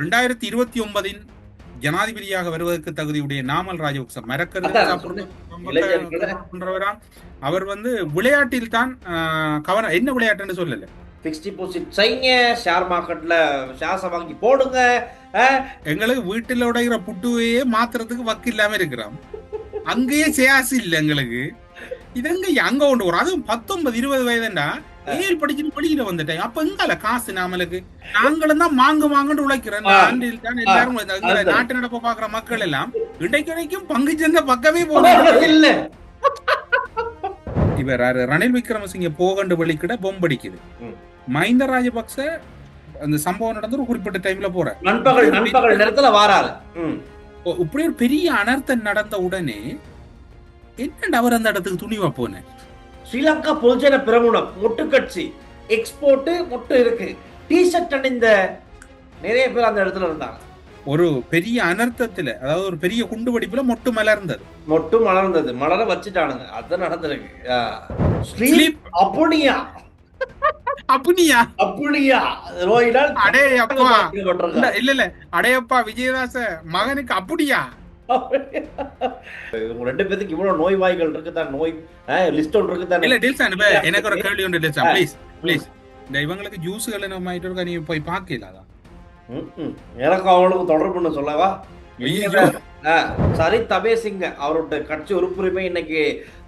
2029 ஜனாதிபதியாக வருவதற்கு தகுதியுடைய நாமல் ராஜபக்ச மரக்கறி சாப்பிடுறவராம். அவர் விளையாட்டில் தான் கவனம். என்ன விளையாட்டுன்னு சொல்லல, ஃபிக்ஸ்ட் டிபாசிட் செய்யுங்க, ஷேர் மார்க்கெட்ல ஷேர்ஸை வாங்கி போடுங்க. எங்களுக்கு வீட்டில் உடைகிற புட்டுவையே மாத்துறதுக்கு வக்கு இல்லாம இருக்கிறோம். அங்கேயே சேஸ் இல்ல எங்களுக்கு. இதங்க அங்க கொண்டு வரும். அதுவும் 19-20 வயதுண்டா ஏழு படிச்சுட்டு வந்துட்டேன். அப்ப எங்கால காசு நாமளுக்கு? நாங்களும் தான் மாங்குன்னு உழைக்கிறேன். எல்லாரும் நாட்டு நடப்ப பாக்குற மக்கள் எல்லாம் இடைக்கும் பங்கு சேர்ந்த பக்கமே போகல. இவர் ரணில் விக்ரமசிங்க போகண்டு வெளிக்கிட பொம்படிக்குது. மஹிந்த ராஜபக்ச அந்த சம்பவம் நடந்து ஒரு குறிப்பிட்ட டைம்ல போற நண்பகல் நேரத்துல வாராரு. இப்படி ஒரு பெரிய அனர்த்தம் நடந்த உடனே என்ன அவர் அந்த இடத்துக்கு துணிவா போன? ஸ்ரீலங்கா பொதுஜன பிரமுனம் மொட்டு கட்சி எக்ஸ்போர்ட் மொட்டு இருக்கு, டி-ஷர்ட் அணிந்த நிறைய பேர் அந்த இடத்துல இருந்தாங்க. ஒரு பெரிய அனர்த்தத்துல, அதாவது ஒரு பெரிய குண்டு வெடிப்புல மொட்டு மலர்ந்தது. மலர வச்சுட்டானுங்க. அதான் நடந்திருக்கு. அப்படியா இல்ல அடையப்பா விஜயதாச மகனுக்கு அப்படியா? ரெண்டு பேருக்கு இவ்வளவு நோய்வாய்கள் இருக்குதான், நோய் லிஸ்ட் ஒன்று இருக்குதான். இல்ல டில்சன், எனக்கு ஒரு கேள்வி உண்டு டில்சன், ப்ளீஸ் இந்த இவங்களுக்கு ஜூஸ்கள் என்ன மாயிட்டு இருக்கா, நீ போய் பாக்கலாதான்? எனக்கு அவங்களுக்கு தொடர்புன்னு சொல்லவா? சரித் அபேசிங்க அவரோட கட்சி உறுப்புரிமை இன்னைக்கு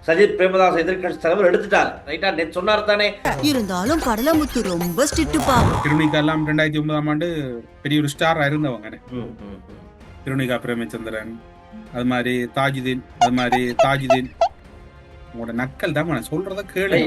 சஜித் பிரேமதாஸ் எதிர்கட்சி தலைவர் எடுத்துட்டார். ரைட்டா, நேற்று சொன்னார் தானே. இருந்தாலும் கடலமுத்து ரொம்ப ஸ்ட்ரிக்ட்பா. திருநிகா எல்லாம் 2009ஆம் ஆண்டு பெரிய ஒரு ஸ்டாரா இருந்தவங்க. திருநிகா பிரேமச்சந்திரன், அது மாதிரி தாஜுதீன். உங்களோட நக்கல் தான் சொல்றத கேளு.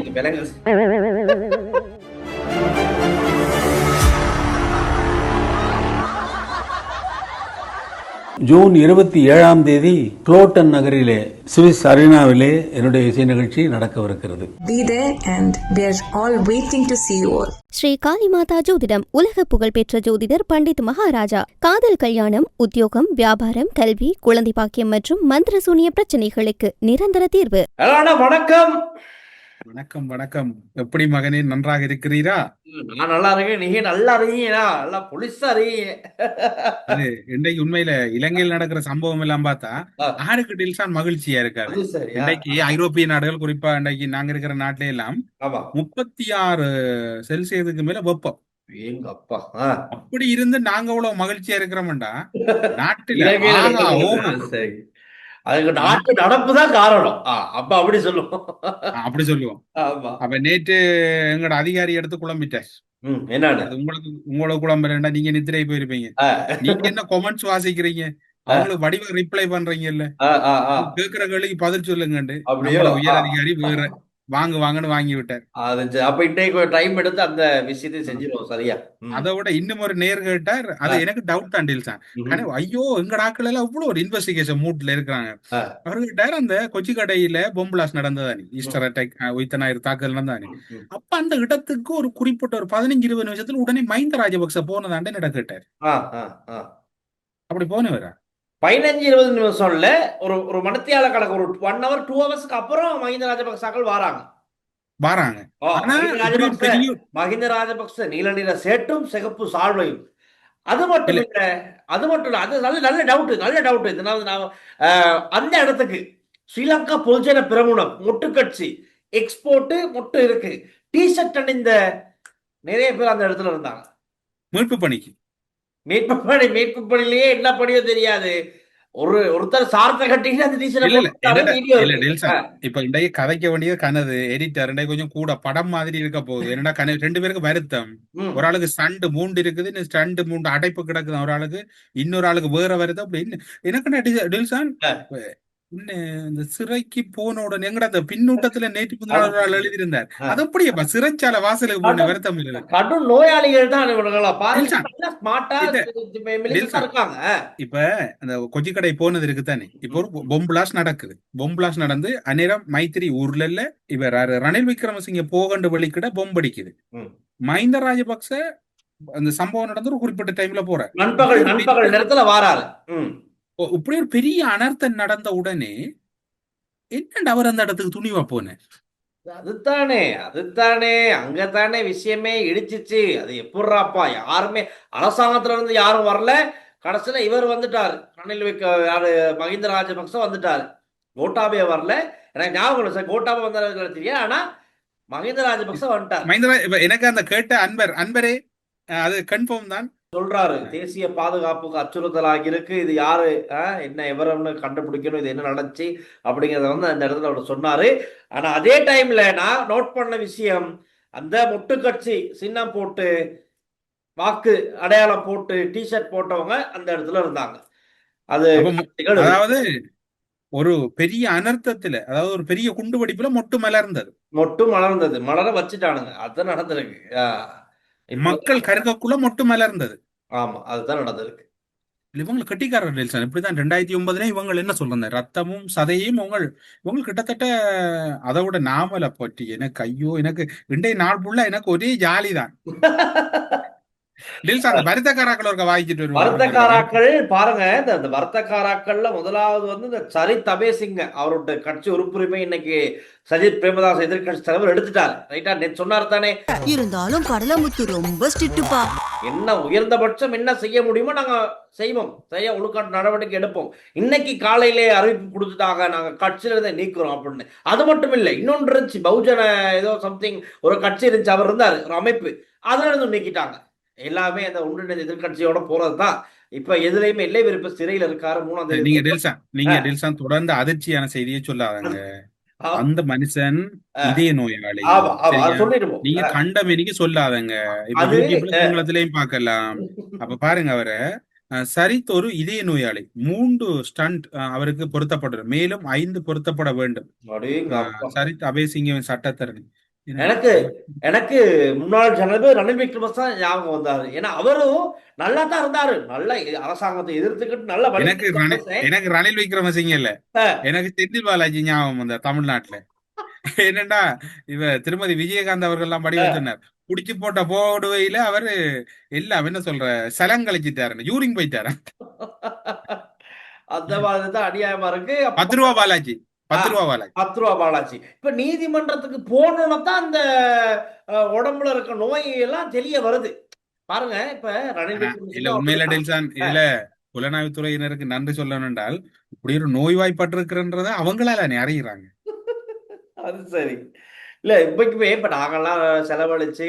ஜூன் 27ஆம் தேதி குளோட்டன் நகரிலே சுவிஸ் அரீனாவிலே என்னுடைய இசை நிகழ்ச்சி நடக்கவிருக்கிறது. Be there and we are all waiting to see you all. Sri Kalimata ஜோதிடம் உலக புகழ்பெற்ற ஜோதிடர் பண்டித் மகாராஜா. காதல், கல்யாணம், உத்தியோகம், வியாபாரம், கல்வி, குழந்தை பாக்கியம் மற்றும் மந்திர சூனிய பிரச்சனைகளுக்கு நிரந்தர தீர்வு. வணக்கம். வணக்கம். எப்படி மகனே, நன்றாக இருக்கிறீரா? நான் நல்லா இருக்கேன். நீங்க நல்லா இருக்கீங்களா? நல்லா பொலிசா இருக்கீங்க. அது இன்றைக்கு உண்மையில இலங்கையில் நடக்கிற சம்பவம் எல்லாம் பார்த்தா யாருக்கு டில்சான் மகிழ்ச்சியா இருக்காரு. இன்றைக்கு ஐரோப்பிய நாடுகள், குறிப்பா இன்றைக்கு நாங்க இருக்கிற நாட்டில எல்லாம் 36 செல்சியஸுக்கு மேல வெப்பம். அப்படி இருந்து நாங்க அவ்வளவு மகிழ்ச்சியா இருக்கிறோம்டா நாட்டுல. அதுக்கு நாட்டு நடப்புதான் காரணம். அப்ப அப்படி சொல்லுவோம். அப்ப நேற்று எங்களோட அதிகாரி எடுத்து குழம்பிட்டார். என்ன உங்களுக்கு குழம்புறா, நீங்க நித்திரை போயிருப்பீங்க. நீங்க என்ன கொமெண்ட்ஸ் வாசிக்கிறீங்க, அவங்களுக்கு வடிவ ரிப்ளை பண்றீங்கல்ல, கேக்குற கேள்விக்கு பதில் சொல்லுங்க. உயர் அதிகாரி வேற வாங்கன்னு வாங்கி விட்டார். அப்ப இன்னைக்கு டைம் எடுத்து அந்த விஷயத்தை செஞ்சிருவோம். சரியா? அதை விட இன்னும் ஒரு நேர் கேட்டார். அது எனக்கு டவுட் தான் டில்சான். ஐயோ, எங்க ஆட்கள் எல்லாம் இவ்வளவு ஒரு இன்வெஸ்டிகேஷன் மூட்ல இருக்கிறாங்க. அவர்கிட்ட அந்த கொச்சி கடையில பொம்பிளாஸ் நடந்ததானே, ஈஸ்டர் அட்டாக், உயிர்த்தனாயிரம் தாக்குதல் நடந்தானே. அப்ப அந்த இடத்துக்கு ஒரு குறிப்பிட்ட ஒரு 15-20 நிமிஷத்துல உடனே மஹிந்த ராஜபக்ச போனதாண்டே நட கேட்டார். அப்படி போனவரா? 15-20 நிமிஷம்ல ஒரு மணித்தியால கணக்கு, ஒரு 1 hour 2 hours அப்புறம் மஹிந்த ராஜபக்சாக்கள் வராங்க. மஹிந்த ராஜபக்ச நீல நிற சேட்டும் சிகப்பு சால்வையும். அது மட்டும் இல்ல, அது நல்ல டவுட். இதனால நான் அந்த இடத்துக்கு ஸ்ரீலங்கா பொதுஜன பிரமுனம் மொட்டு கட்சி எக்ஸ்போர்ட் மொட்டு இருக்கு, டி-ஷர்ட் அணிந்த நிறைய பேர் அந்த இடத்துல இருந்தாங்க. மீட்பு பணியிலேயே என்ன படியோ தெரியாது. ஒருத்தர் சார்த்த கட்டிட்டு அந்த இப்ப இன்றைய கதைக்க வேண்டிய கனது எடிட்டர் கொஞ்சம் கூட படம் மாதிரி இருக்க போகுது. என்னடா கனவு 2 பேருக்கு வருத்தம். ஒரு ஆளுக்கு ஸ்டண்ட் மூண்டு இருக்குது, ஸ்டண்ட் மூண்டு அடைப்பு கிடக்குது. ஒரு ஆளுக்கு, இன்னொரு ஆளுக்கு வேற வருது. அப்படின்னு எனக்கு டில்சான் இந்த சிறைக்கு போன உடனே எங்கடா அந்த பின்னூட்டத்துல நேற்று முதல் எழுதியிருந்தார். அது அப்படியே சிறைச்சாலை வாசலுக்கு போன வருத்தம் இல்லை. கடும் நோயாளிகள் தான் இப்ப அந்த கொச்சி கடை போனது இருக்குதானே. இப்ப ஒரு பொம்பிளாஸ் நடக்குது. பொம்பிளாஸ் நடந்து அந்நேரம் மைத்திரி ஊர்ல இல்ல, இவர் ரணில் விக்ரமசிங்க போகண்டு வெளிக்கிட பொம்படிக்குது. மஹிந்த ராஜபக்ச அந்த சம்பவம் நடந்து ஒரு குறிப்பிட்ட டைம்ல போற நண்பகல் நேரத்துல வாராரு. இப்படி ஒரு பெரிய அனர்த்தம் நடந்த உடனே என்ன அவர் அந்த இடத்துக்கு துணிவா போன? அதுதானே அங்கதானே விஷயமே இடிச்சிச்சு. அது எப்படிராப்பா, யாருமே அரசாங்கத்துல இருந்து யாரும் வரல. கடைசியில இவர் வந்துட்டாரு, ரணில் யாரு, மஹிந்த ராஜபக்ச வந்துட்டாரு. கோட்டாபய வரல. எனக்கு ஞாபகம் இல்லை சார், கோட்டாபய வந்தாரு தெரியும். ஆனா மஹிந்த ராஜபக்ச வந்துட்டார். மஹிந்தரா இப்ப எனக்கு அந்த கேட்ட அன்பரே அது கன்ஃபார்ம் தான். சொல்றாரு, தேசிய பாதுகாப்புக்கு அச்சுறுத்தலாக இருக்கு, இது யாரு, என்ன எவரம்னு கண்டுபிடிக்கணும், இது என்ன நடந்துச்சு அப்படிங்கறத வந்து அந்த இடத்துல அவர் சொன்னாரு. ஆனா அதே டைம்ல நான் நோட் பண்ண விஷயம், அந்த மொட்டு கட்சி சின்னம் போட்டு வாக்கு அடையாளம் போட்டு டிஷர்ட் போட்டவங்க அந்த இடத்துல இருந்தாங்க. அது அப்ப காட்சிகள் இருக்கு. அதாவது ஒரு பெரிய அனர்த்தத்துல, அதாவது ஒரு பெரிய குண்டு வெடிப்புல மொட்டு மலர்ந்தது. மொட்டு மலர்ந்தது, மலர வச்சுட்டானுங்க. அதுதான் நடந்திருக்கு. இப்போ மக்கள் கருகக்குள்ள மொட்டு மலர்ந்தது. ஆமா, அதுதான் நடந்திருக்கு. இவங்க கெட்டிக்காரர் டெல்சன். இப்படிதான் 2009 இவங்க என்ன சொல்றாங்க, ரத்தமும் சதையும் இவங்க கிட்டத்தட்ட அதை விட நாமலை பற்றி எனக்கு ஐயோ, எனக்கு இன்றைய நாள் ஃபுல்லா எனக்கு ஒரே ஜாலி தான். டெல்சா அந்த வருத்தக்காராக்கள் ஒரு வாங்கிட்டு வருவாங்க. வருத்தக்காராக்கள் பாருங்க, இந்த வருத்தக்காராக்கள்ல முதலாவது வந்து இந்த சரித் அபேசிங்க, அவருடைய கட்சி உறுப்புரிமை இன்னைக்கு சஜித் பிரேமதாஸ் எதிர்கட்சி தலைவர் எடுத்துட்டாரு. ரைட்டா, நேற்று சொன்னார் தானே. இருந்தாலும் கடலமுத்து ரொம்ப ஸ்ட்ரிக்ட்டுப்பா. என்ன உயர்ந்தபட்சம் என்ன செய்ய முடியுமோ நாங்க செய்வோம், செய்ய ஒழுக்காட்டு நடவடிக்கை எடுப்போம். இன்னைக்கு காலையிலே அறிவிப்பு கொடுத்துட்டாங்க, நாங்க கட்சியில இருந்தே நீக்கிறோம் அப்படின்னு. அது மட்டும் இல்லை, இன்னொன்று இருந்துச்சு, பகுஜன ஏதோ சம்திங் ஒரு கட்சி இருந்துச்சு, அவர் இருந்தாரு ஒரு அமைப்பு, அதுல இருந்து நீக்கிட்டாங்க. எல்லாமே அந்த ஒன்றிணைந்த எதிர்கட்சியோட போறதுதான். இப்ப எதுலையுமே இல்லை, இப்ப சிறையில் இருக்காரு. 3ஆம் தேதி நீங்க டெல்சன் தொடர்ந்து அதிர்ச்சியான செய்தியை சொல்லாதங்க. அந்த மனுஷன் இதய நோயாளி. ஆமா ஆமா, அது சொல்லிடுவோம். நீங்க கண்டமேனிக்கு சொல்லாதங்க. இப்ப அது யூடியூப்ல சிங்களத்திலையும் பார்க்கலாம். அப்ப பாருங்க, அவரை சரித் ஒரு இதய நோயாளி. 3 ஸ்டண்ட் அவருக்கு பொருத்தப்படும், மேலும் 5 பொருத்தப்பட வேண்டும். அடேங்கப்பா. சரித் அபேசிங்கவின் சட்டத்தரணி. எனக்கு எனக்கு முன்னாள் ஜனாதிபதி ரணில் விக்ரமசிங்க தான் ஞாபகம் வந்தாரு. ஏன்னா அவரும் நல்லா தான் இருந்தாரு, நல்ல அரசாங்கத்தை எதிர்த்துக்கிட்டு நல்ல எனக்கு ரணில் விக்ரமசிங்க இல்ல, எனக்கு செந்தில் பாலாஜி ஞாபகம் வந்தார் தமிழ்நாட்டுல. என்னண்டா, இவ திருமதி விஜயகாந்த் அவர்கள் எல்லாம் படிவ சொன்னார், குடிச்சு போட்ட போடுவையில அவரு எல்லாம் என்ன சொல்ற சலங்கழிச்சிட்டாரு, யூரிங் போயிட்டாரு. அந்த மாதிரி தான் அநியாயமா இருக்கு. 10 ரூபா பாலாஜி, 10 ரூபா பாலாஜி, 10 ரூபா பாலாஜி. இப்ப நீதிமன்றத்துக்கு போனோம்னா தான் அந்த உடம்புல இருக்க நோய் எல்லாம் தெரிய வருது. பாருங்க, இப்ப ரணில் இல்ல விக்ரமசிங்க உண்மையில டெல்சான், இதுல புலனாய்வுத்துறையினருக்கு நன்றி சொல்லணும் என்றால், இப்படி ஒரு நோய்வாய்ப்பட்டிருக்கிறன்றத அவங்களால அறிகிறாங்க. அது சரி. இல்ல இப்பக்குமே இப்ப நாங்கெல்லாம் செலவழிச்சு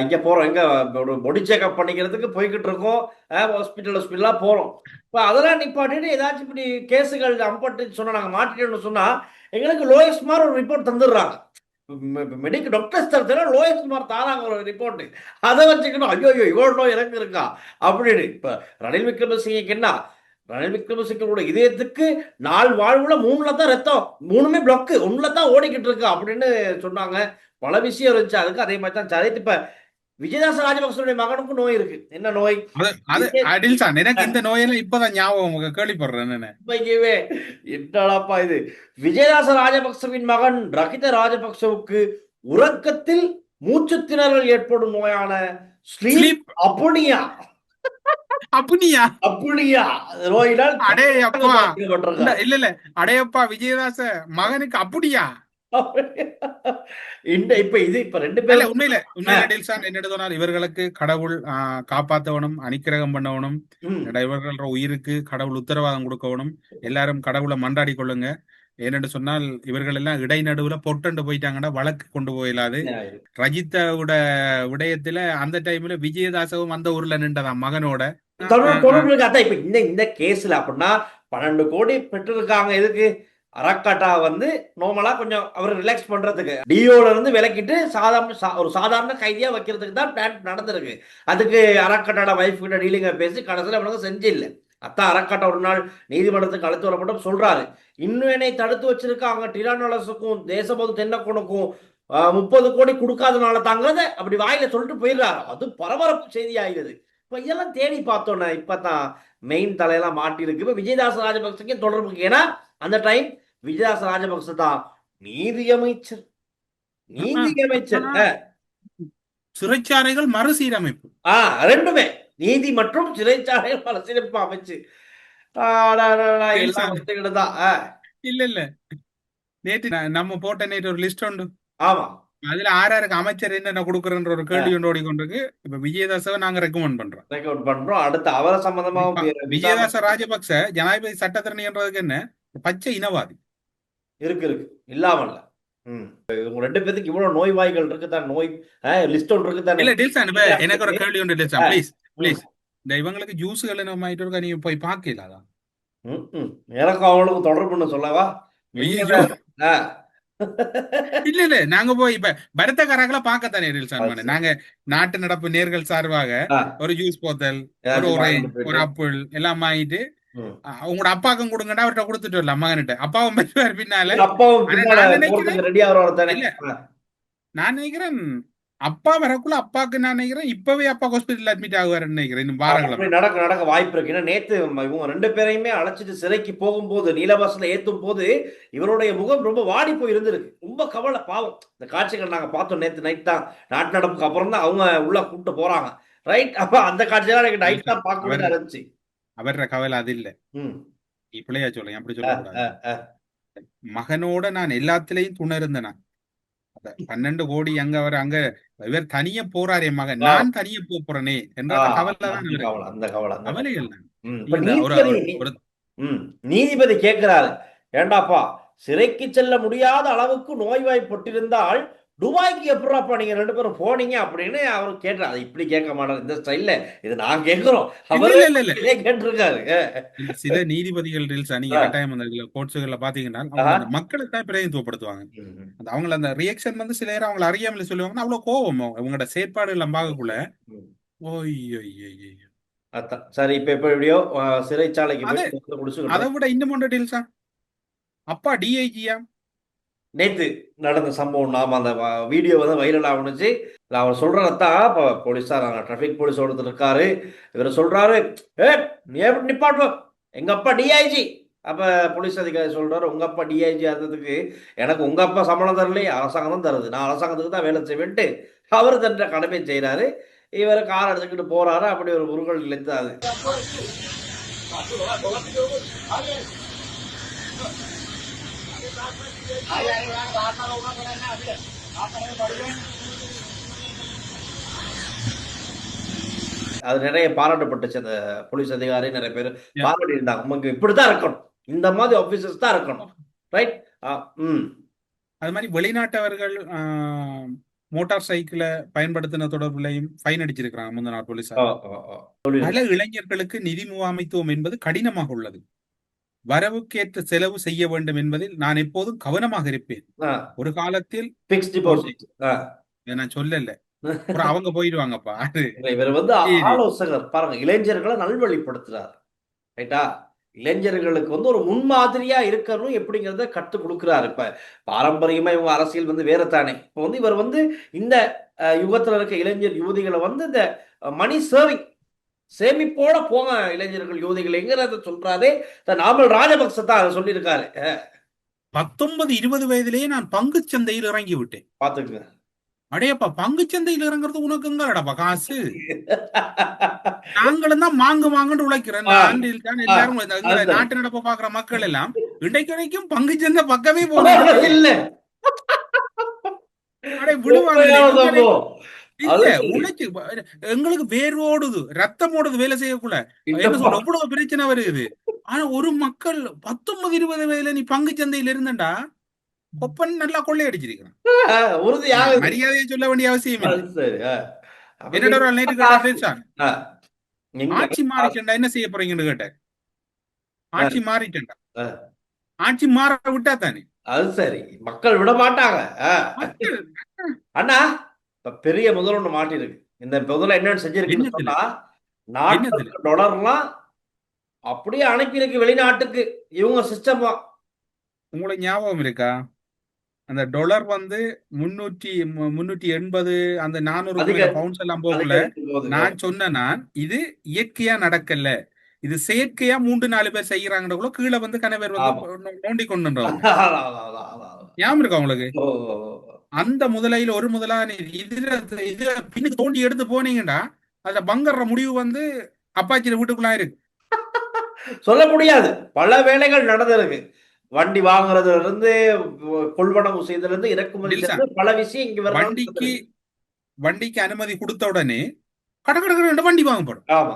இங்க போறோம், எங்க ஒரு பொடி செக்அப் பண்ணிக்கிறதுக்கு போய்கிட்டு இருக்கோம், ஹாஸ்பிட்டலா போறோம். இப்ப அதெல்லாம் நிப்பாட்டிட்டு ஏதாச்சும் இப்படி கேஸுகள் அம்பட்டு சொன்னா, நாங்க மாட்டிட்டோம்னு சொன்னா எங்களுக்கு லோயஸ்ட் மார்க் ஒரு ரிப்போர்ட் தந்துடுறாங்க. மெடிக்கல் டாக்டர்ஸ் தரத்துல லோயஸ்ட் மார்க் தாராங்க ஒரு ரிப்போர்ட். அதை வச்சுக்கணும், ஐயோ இவ்வளவு நோய் எனக்கு இருக்கா அப்படின்னு. இப்ப ரணில் விக்ரமசிங்கக்கு என்ன, ரணில் விக்ரமசிங்கோட இதயத்துக்கு 4 வாழ்வுல 3ல தான் ரத்தம், 3மே பிளாக், 1ல தான் ஓடிக்கிட்டு இருக்கு அப்படின்னு சொன்னாங்க. பல விஷயம் இருந்துச்சு. அதுக்கு அதே மாதிரி தான் சரித்து. இப்ப விஜயதாச ராஜபக்சனுடைய மகனுக்கும் நோய் இருக்கு. என்ன நோய்? எனக்கு இந்த நோயெல்லாம் இப்பதான் ஞாபகம் கேள்விப்படுறேன். என்னடாப்பா இது? விஜயதாச ராஜபக்சவின் மகன் ரகித ராஜபக்சவுக்கு உறக்கத்தில் மூச்சு திணறல் ஏற்படும் நோயான ஸ்லீப் அப்னியா நோயினால் இல்ல அடையப்பா விஜயதாச மகனுக்கு அப்படியா? இப்ப இது இப்ப 2 பேரும் உண்மையில என்ன சொன்னால், இவர்களுக்கு கடவுள் காப்பாத்தவனும், அனுக்கிரகம் பண்ணவனும், இவர்கள உயிருக்கு கடவுள் உத்தரவாதம் கொடுக்கவனும். எல்லாரும் கடவுளை மண்டாடி கொள்ளுங்க. ஏனென்று சொன்னால், இவர்கள் எல்லாம் இடைநடுவுல பொட்டண்டு போயிட்டாங்கன்னா வழக்கு கொண்டு போயிடாது. ரஜித்தாவோட விடயத்துல அந்த டைம்ல விஜயதாசவும் அந்த ஊர்ல நின்றதான் மகனோட தொடர்பு. இப்ப இந்த கேஸ்ல அப்படின்னா 12 கோடி பெற்றிருக்காங்க. எதுக்கு? அரக்காட்டா வந்து நார்மலா கொஞ்சம் அவர் ரிலாக்ஸ் பண்றதுக்கு, டிஓல இருந்து விலக்கிட்டு ஒரு சாதாரண கைதியா வைக்கிறதுக்கு தான் பிளான் நடந்திருக்கு. அதுக்கு அரக்காட்டோட வைஃப் கிட்ட டீலிங்க பேசி கடைசியில் அவனுக்கு செஞ்சு இல்லை. அத்தான் அரக்காட்டா ஒரு நாள் நீதிமன்றத்துக்கு அழைத்து வரப்பட்டும் சொல்றாரு, இன்னும் என்னை தடுத்து வச்சிருக்காங்க, டிரானோலஸுக்கும் தேசபோது தென்னக்கோனுக்கும் 30 கோடி கொடுக்காதனால தாங்கிறத அப்படி வாயில சொல்லிட்டு போயிடுறாரு. அது பரபரப்பு செய்தி ஆகிறது. இப்ப இதெல்லாம் தேடி பார்த்தோன்னே இப்பதான் மெயின் தலையெல்லாம் மாட்டி இருக்கு. இப்ப விஜயதாச ராஜபக்சே தொடர்புக்கு, ஏன்னா அந்த டைம் விஜயதாச ராஜபக்ச தான் நீதி அமைச்சர். சிறைச்சாலைகள் மறுசீரமைப்பு, 2மே நீதி மற்றும் சிறைச்சாலைகள் மறுசீரமைப்பு அமைச்சு. இல்ல நேற்று நம்ம போட்ட நேற்று ஒரு லிஸ்ட் உண்டு. ஆமா. அதுல ஆறாருக்கு அமைச்சர் என்னென்ன கொடுக்குறன்ற ஒரு கேள்வி ஒன்று ஓடிக்கொண்டிருக்கு. இப்ப விஜயதாசவை நாங்க ரெக்கமெண்ட் பண்றோம். ரெக்கமெண்ட் பண்றோம். அடுத்து அவரை சம்பந்தமாவும் விசாரணை விஜயதாச ராஜபக்ச ஜனாதிபதி சட்டத்திறனின்றதுக்கு என்ன பச்சை இனவாதி. இருக்கு இல்லாம இல்ல. இவங்க 2 பேத்துக்கு இவ்வளவு நோய்வாய்கள் இருக்குதான், நோய் லிஸ்ட் ஒன்று இருக்குதானே. இல்ல டில்சான், இப்ப எனக்கு ஒரு கேள்வி உண்டு டில்சான், ப்ளீஸ் இந்த இவங்களுக்கு ஜூஸுகள் என்ன ஆயிட்டு இருக்கா, நீ போய் பாக்கல அதான். எனக்கு அவளுக்கு தொடர்புன்னு சொல்லவா? ஆ. இல்ல நாங்க போய் இப்ப பரத்தக்காரங்களை பார்க்கத்தானே டில்சான், நாங்க நாட்டு நடப்பு நேர்கள் சார்பாக ஒரு ஜூஸ் போத்தல், ஒரு orange, ஒரு ஆப்பிள் எல்லாம் வாங்கிட்டு உங்களோட அப்பாக்கும் கொடுங்கடா, அவர்கிட்ட கொடுத்துட்டு வரல மகன்கிட்ட. அப்பாவும் பெற்றுவார் பின்னால. நான் நினைக்கிறேன் அப்பா வரக்குள்ள அப்பாக்கு நான் நினைக்கிறேன் இப்பவே அப்பா ஹாஸ்பிட்டல் அட்மிட் ஆகுவாருன்னு நினைக்கிறேன். இன்னும் வாரங்களை நடக்க வாய்ப்பு இருக்கு. ஏன்னா நேத்து இவங்க 2 பேரையுமே அழைச்சிட்டு சிறைக்கு போகும்போது நீலவாசல ஏத்தும் போது இவருடைய முகம் ரொம்ப வாடி போய் இருந்திருக்கு. ரொம்ப கவலை, பாவம். இந்த காட்சிகள் நாங்க பார்த்தோம் நேத்து நைட் தான். நாட்டு நடப்புக்கு அப்புறம் தான் அவங்க உள்ள கூப்பிட்டு போறாங்க. ரைட். அப்ப அந்த காட்சியெல்லாம் எனக்கு நைட் தான் பார்க்க இருந்துச்சு. அவர கவலை அது இல்ல. இப்படியா சொல்லுங்க, அப்படி சொல்லக்கூடாது. மகனோட நான் எல்லாத்திலையும் துணை இருந்தேன். 12 கோடி அங்க அவர் அங்க இவர் தனிய போறாரே மகன், நான் தனிய போறேனே என்ற கவலை தான். கவலைகள் நீதிபதி கேட்கிறாரு, ஏண்டாப்பா சிறைக்கு செல்ல முடியாத அளவுக்கு நோய்வாய்ப்பட்டிருந்தால் துபாய்க்கு எப்படாப்பா நீங்க 2 பேரும் போனீங்க அப்படின்னு அவர் கேட்டார். இப்படி கேட்க மாட்டார் இந்த ஸ்டைல்ல, இது நான் கேட்கிறோம். அவரே கேட்டிருக்காரு. சில நீதிபதிகள் நீங்க கட்டாயம் கோர்ட்ஸுகள்ல பாத்தீங்கன்னா மக்களை தான் பிரதிநிதித்துவப்படுத்துவாங்க. அவங்கள அந்த ரியாக்ஷன் வந்து சில நேரம் அவங்களை அறியாமல சொல்லுவாங்க. அவ்வளவு கோபம் அவங்களோட செயற்பாடுகள் பார்க்கக்குள்ள. சரி, இப்ப எப்படியோ சிறைச்சாலைக்கு அதை விட இன்னும் ஒன்று டீல்ஸா, அப்பா டிஐஜியா நேத்து நடந்த சம்பவம். நாம அந்த வீடியோ வந்து வைரல் ஆகுனுச்சு. அவர் சொல்றதான் இப்ப போலீஸார் டிராபிக் போலீஸ் ஒருத்தர் இருக்காரு, இவர் சொல்றாரு, நீ எப்படி நிப்பாட்டுவோம், எங்க அப்பா டிஐஜி. அப்ப போலீஸ் அதிகாரி சொல்றாரு, உங்க அப்பா டிஐஜி ஆகிறதுக்கு எனக்கு உங்க அப்பா சம்பளம் தரலையே, அரசாங்கம் தான் தருது, நான் அரசாங்கத்துக்கு தான் வேலை செய்வேன்ட்டு அவர் தன்ற கடமை செய்யறாரு. இவர் கார் எடுத்துக்கிட்டு போறாரு. அப்படி ஒரு முருகல் இழைத்தாது. அது நிறைய பாராட்டப்பட்டுச்சு. அந்த போலீஸ் அதிகாரி நிறைய பேர் பாராட்டி இருந்தாங்க. உங்களுக்கு இப்படித்தான் இருக்கணும், இந்த மாதிரி ஆபீசர்ஸ் தான் இருக்கணும். ரைட். அது மாதிரி வெளிநாட்டவர்கள் மோட்டார் சைக்கிளை பயன்படுத்தின தொடர்புலையும் ஃபைன் அடிச்சிருக்கிறாங்க முந்தின நாள் போலீசார். பல இளைஞர்களுக்கு நிதி முகாமைத்துவம் என்பது கடினமாக உள்ளது. வரவுக்கேற்ற செலவு செய்ய வேண்டும் என்பதில் நான் எப்போதும் கவனமாக இருப்பேன். ஒரு காலத்தில் நான் சொல்லல, அவங்க போயிடுவாங்கப்பா. இவர் வந்து ஆலோசகர் பாருங்க, இளைஞர்களை நல்வழிப்படுத்துறாரு. ரைட்டா? இளைஞர்களுக்கு வந்து ஒரு முன்மாதிரியா இருக்கணும் எப்படிங்கிறத கற்றுக் கொடுக்கிறாரு. இப்ப பாரம்பரியமா இவங்க அரசியல் வந்து வேற தானே. இப்ப வந்து இவர் வந்து இந்த யுகத்துல இருக்க இளைஞர் யுவதிகளை வந்து இந்த மணி சேமிப்போட போங்க இளைஞர்கள் யுவதிகள்ங்கிறத சொல்றாரு. நாமல் ராஜபக்ச தான் அதை சொல்லியிருக்காரு. 19-20 வயதிலேயே நான் பங்கு சந்தையில் இறங்கி விட்டேன். பாத்துக்குங்க. அடையப்பா, பங்கு சந்தையில் இறங்குறது உனக்கு எங்கடப்பா காசு? நாங்களும் தான் வாங்குன்னு உழைக்கிறேன். எல்லாரும் நாட்டு நடப்ப பாக்குற மக்கள் எல்லாம் இன்றைக்கு வரைக்கும் பங்கு சந்தை பக்கமே போக இல்லை. விடுவாங்க. உழைச்சு எங்களுக்கு வேர்வோடுது, ரத்தம் ஓடுது, வேலை செய்யக்குள்ள என்ன சொல்ற எவ்வளவு பிரச்சனை வருது. ஆனா ஒரு மக்கள் 19-20 வயதுல நீ பங்கு சந்தையில இருந்தண்டா கொப்பன் நல்லா கொள்ளையடிச்சிருக்கிறான். மரியாதையை சொல்ல வேண்டிய அவசியம் இல்லை. ஆட்சி மாறிட்டா என்ன செய்ய போறீங்கன்னு கேட்டேன். ஆட்சி மாறிட்டா, ஆட்சி மாற விட்டா தானே. அது சரி, மக்கள் விட மாட்டாங்க. அண்ணா பெரிய முதல் ஒண்ணு மாட்டிருக்கு. இந்த முதல்ல என்னன்னு செஞ்சிருக்குன்னு சொன்னா, நாட்டுக்கு டாலர்லாம் அப்படியே அனுப்பியிருக்கு வெளிநாட்டுக்கு. இவங்க சிஸ்டம் தான். உங்களுக்கு ஞாபகம் இருக்கா, அந்த டாலர் வந்து 380 அந்த 400 பவுண்ட்ஸ் எல்லாம் போகல. நான் சொன்னேன், இது இயற்கையா நடக்கல, இது செயற்கையா 3-4 பேர் செய்யறாங்க. கீழே வந்து கணவர் வந்து நோண்டி கொண்டு ஞாபகம் இருக்கா உங்களுக்கு? அந்த முதலையில ஒரு முதலாளி இதுல பின்னுக்கு தோண்டி எடுத்து போனீங்கடா, அதுல பங்கற முடிவு வந்து அப்பாச்சி வீட்டுக்குள்ளா இருக்கு. சொல்ல முடியாது. பல வேலைகள் நடந்திருக்கு. வண்டி வாங்குறதுல இருந்து கொள்வனவு செய்ததுல இருந்து இறக்குமதி நில்சா, செய்து பல விஷயம் இங்க வண்டிக்கு அனுமதி கொடுத்த உடனே கடற்கரை வண்டி வாங்கப்படும். ஆமா.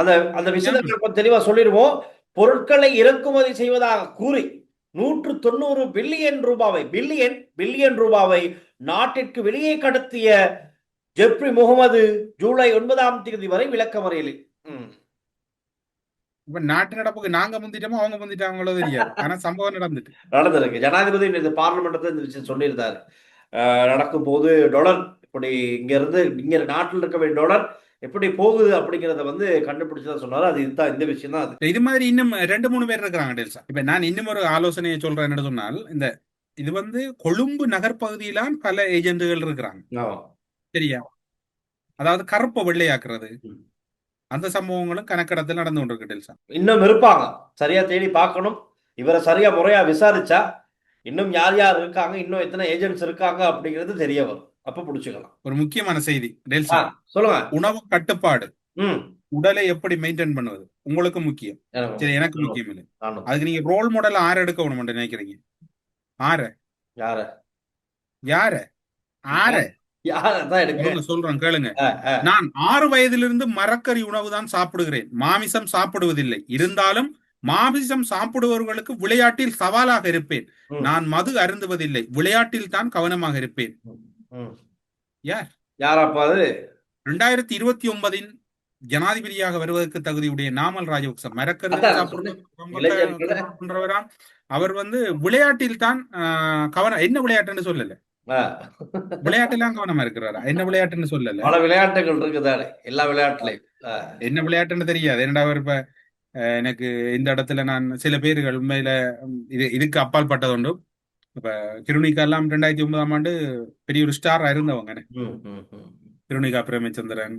அந்த அந்த விஷயத்தை நம்ம தெளிவா சொல்லிடுவோம். பொருட்களை இறக்குமதி செய்வதாக கூறி 190 பில்லியன் ரூபாவை நாட்டிற்கு வெளியே கடத்திய ஜெப்ரி முகமது ஜூலை 9ஆம் தேதி வரை விளக்கமறியலில். இப்ப நாட்டு நடப்புக்கு நாங்க முந்திட்டோமோ அவங்க முந்திட்டாங்களோ தெரியாது. ஆனா சம்பவம் நடந்திருக்கு. ஜனாதிபதி இந்த பார்லிமெண்ட்ல இந்த விஷயம் சொல்லியிருந்தாரு. நடக்கும் போது டாலர் இப்படி இங்க நாட்டில் இருக்க வேண்டிய டாலர் எப்படி போகுது அப்படிங்கறத கண்டுபிடிச்சதா சொன்னாரு. அது இதுதான், இந்த விஷயம் தான் அது. இது மாதிரி இன்னும் 2-3 பேர் இருக்கிறாங்க டெல்சா. இப்ப நான் இன்னும் ஒரு ஆலோசனையை சொல்றேன். என்ன சொன்னால், இது கொழும்பு நகர்பகுதியிலாம் பல ஏஜென்ட்டுகள் இருக்கிறாங்க. சரியா? அதாவது கருப்பை வெள்ளையாக்குறது, அந்த சம்பவங்களும் கணக்கெடுத்து நடந்து கொண்டிருக்கு டெல்சா. இன்னும் இருப்பாங்க, சரியா தேடி பார்க்கணும். இவரை சரியா முறையா விசாரிச்சா இன்னும் யார் யார் இருக்காங்க, இன்னும் எத்தனை ஏஜென்ட்ஸ் இருக்காங்க அப்படிங்கிறது தெரிய வரும். அப்ப புடிச்சுக்கலாம். ஒரு முக்கியமான செய்தி டெல்சா, சொல்லுங்க. உணவு கட்டுப்பாடு, உடலை எப்படி மெயின்டைன் பண்ணுவது உங்களுக்கு முக்கியம். சரி, எனக்கு முக்கியம் இல்லை. அதுக்கு நீங்க ரோல் மாடல் ஆறு எடுக்க வேணும் நினைக்கிறீங்க. சொல்றேன் கேளுங்க. நான் 6 வயதிலிருந்து மரக்கறி உணவு தான் சாப்பிடுகிறேன். மாமிசம் சாப்பிடுவதில்லை. இருந்தாலும் மாமிசம் சாப்பிடுபவர்களுக்கு விளையாட்டில் சவாலாக இருப்பேன். நான் மது அருந்துவதில்லை. விளையாட்டில் தான் கவனமாக இருப்பேன். யாராப்பாது 2029 ஜனாதிபதியாக வருவதற்கு தகுதியுடைய நாமல் ராஜபக்ச மரக்கறி சாப்பிடுறவராம். அவர் விளையாட்டில் தான் கவனம். என்ன விளையாட்டுன்னு சொல்லல, விளையாட்டுலாம் கவனமா இருக்கிறாரா? என்ன விளையாட்டுன்னு சொல்லல. பல விளையாட்டுகள் இருக்குதானே, எல்லா விளையாட்டுலயும். என்ன விளையாட்டுன்னு தெரியாது. இரண்டாவது இப்ப எனக்கு இந்த இடத்துல நான் சில பேர்கள் உண்மையில இதுக்கு அப்பால் பட்டது உண்டு. இப்ப கிருணிகா எல்லாம் 2009ஆம் ஆண்டு பெரிய ஒரு ஸ்டாரா இருந்தவங்க. கிருணிகா பிரேமச்சந்திரன்,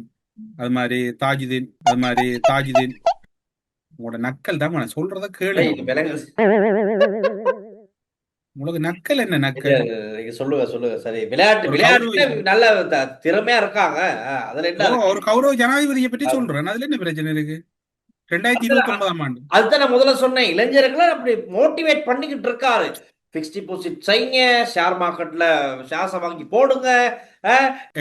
அது மாதிரி தாஜுதீன், உங்களோட நக்கல் தான் நான் சொல்றத கேளு. உங்களுக்கு நக்கல் என்ன நக்கல்? சொல்லுங்க. சரி, விளையாட்டு நல்ல திறமையா இருக்காங்க. அதுல என்ன ஒரு கௌரவ ஜனாதிபதியை பற்றி சொல்றேன். அதுல என்ன பிரச்சனை இருக்கு? 2029ஆம் ஆண்டு அதுதான் நான் முதல்ல சொன்னேன். இளைஞர்களை அப்படி மோட்டிவேட் பண்ணிக்கிட்டு இருக்காரு. பிக்ஸ்ட் டிபாசிட் செய்யுங்க, ஷேர் மார்க்கெட்ல ஷேர்ஸை வாங்கி போடுங்க.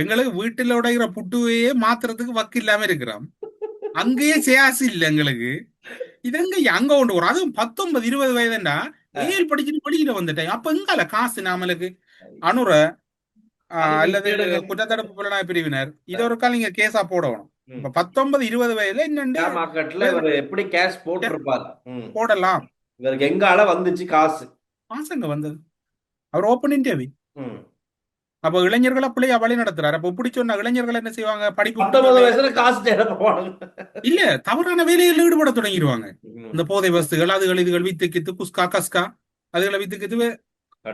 எங்களுக்கு வீட்டுல உடைகிற புட்டுவையே மாத்துறதுக்கு வக்கு இல்லாம இருக்கிறோம். அங்கேயே ஷேர்ஸ் இல்ல எங்களுக்கு. இதங்க அங்க கொண்டு வரும். அதுவும் 19-20 வயதுண்டா ஏழு படிச்சுட்டு வெளியில வந்துட்டேன். அப்ப எங்கால காசு நாமளுக்கு அனுர அல்லது குற்றத்தடுப்பு புலனாய்வு பிரிவினர் இத ஒரு கால் நீங்க கேஸா போடணும். இப்ப 19-20 வயதுல என்னண்டு மார்க்கெட்ல எப்படி கேஷ் போட்டிருப்பாரு, போடலாம். இவருக்கு எங்கால வந்துச்சு காசு அங்க வந்தது. அவர் ஓப்பன் இன்டர்வியூ. அப்ப இளைஞர்களை பிள்ளையா வழி நடத்துறாரு. அப்ப இப்படி சொன்ன இளைஞர்கள் என்ன செய்வாங்க? படிப்பு 19 வயசுல காசு தேட இல்ல, தவறான வேலையில் ஈடுபட தொடங்கிடுவாங்க. இந்த போதை வஸ்துகள், அதுகள் இதுகள் வித்துக்கித்து குஸ்கா கஸ்கா அதுகளை வித்துக்கித்து.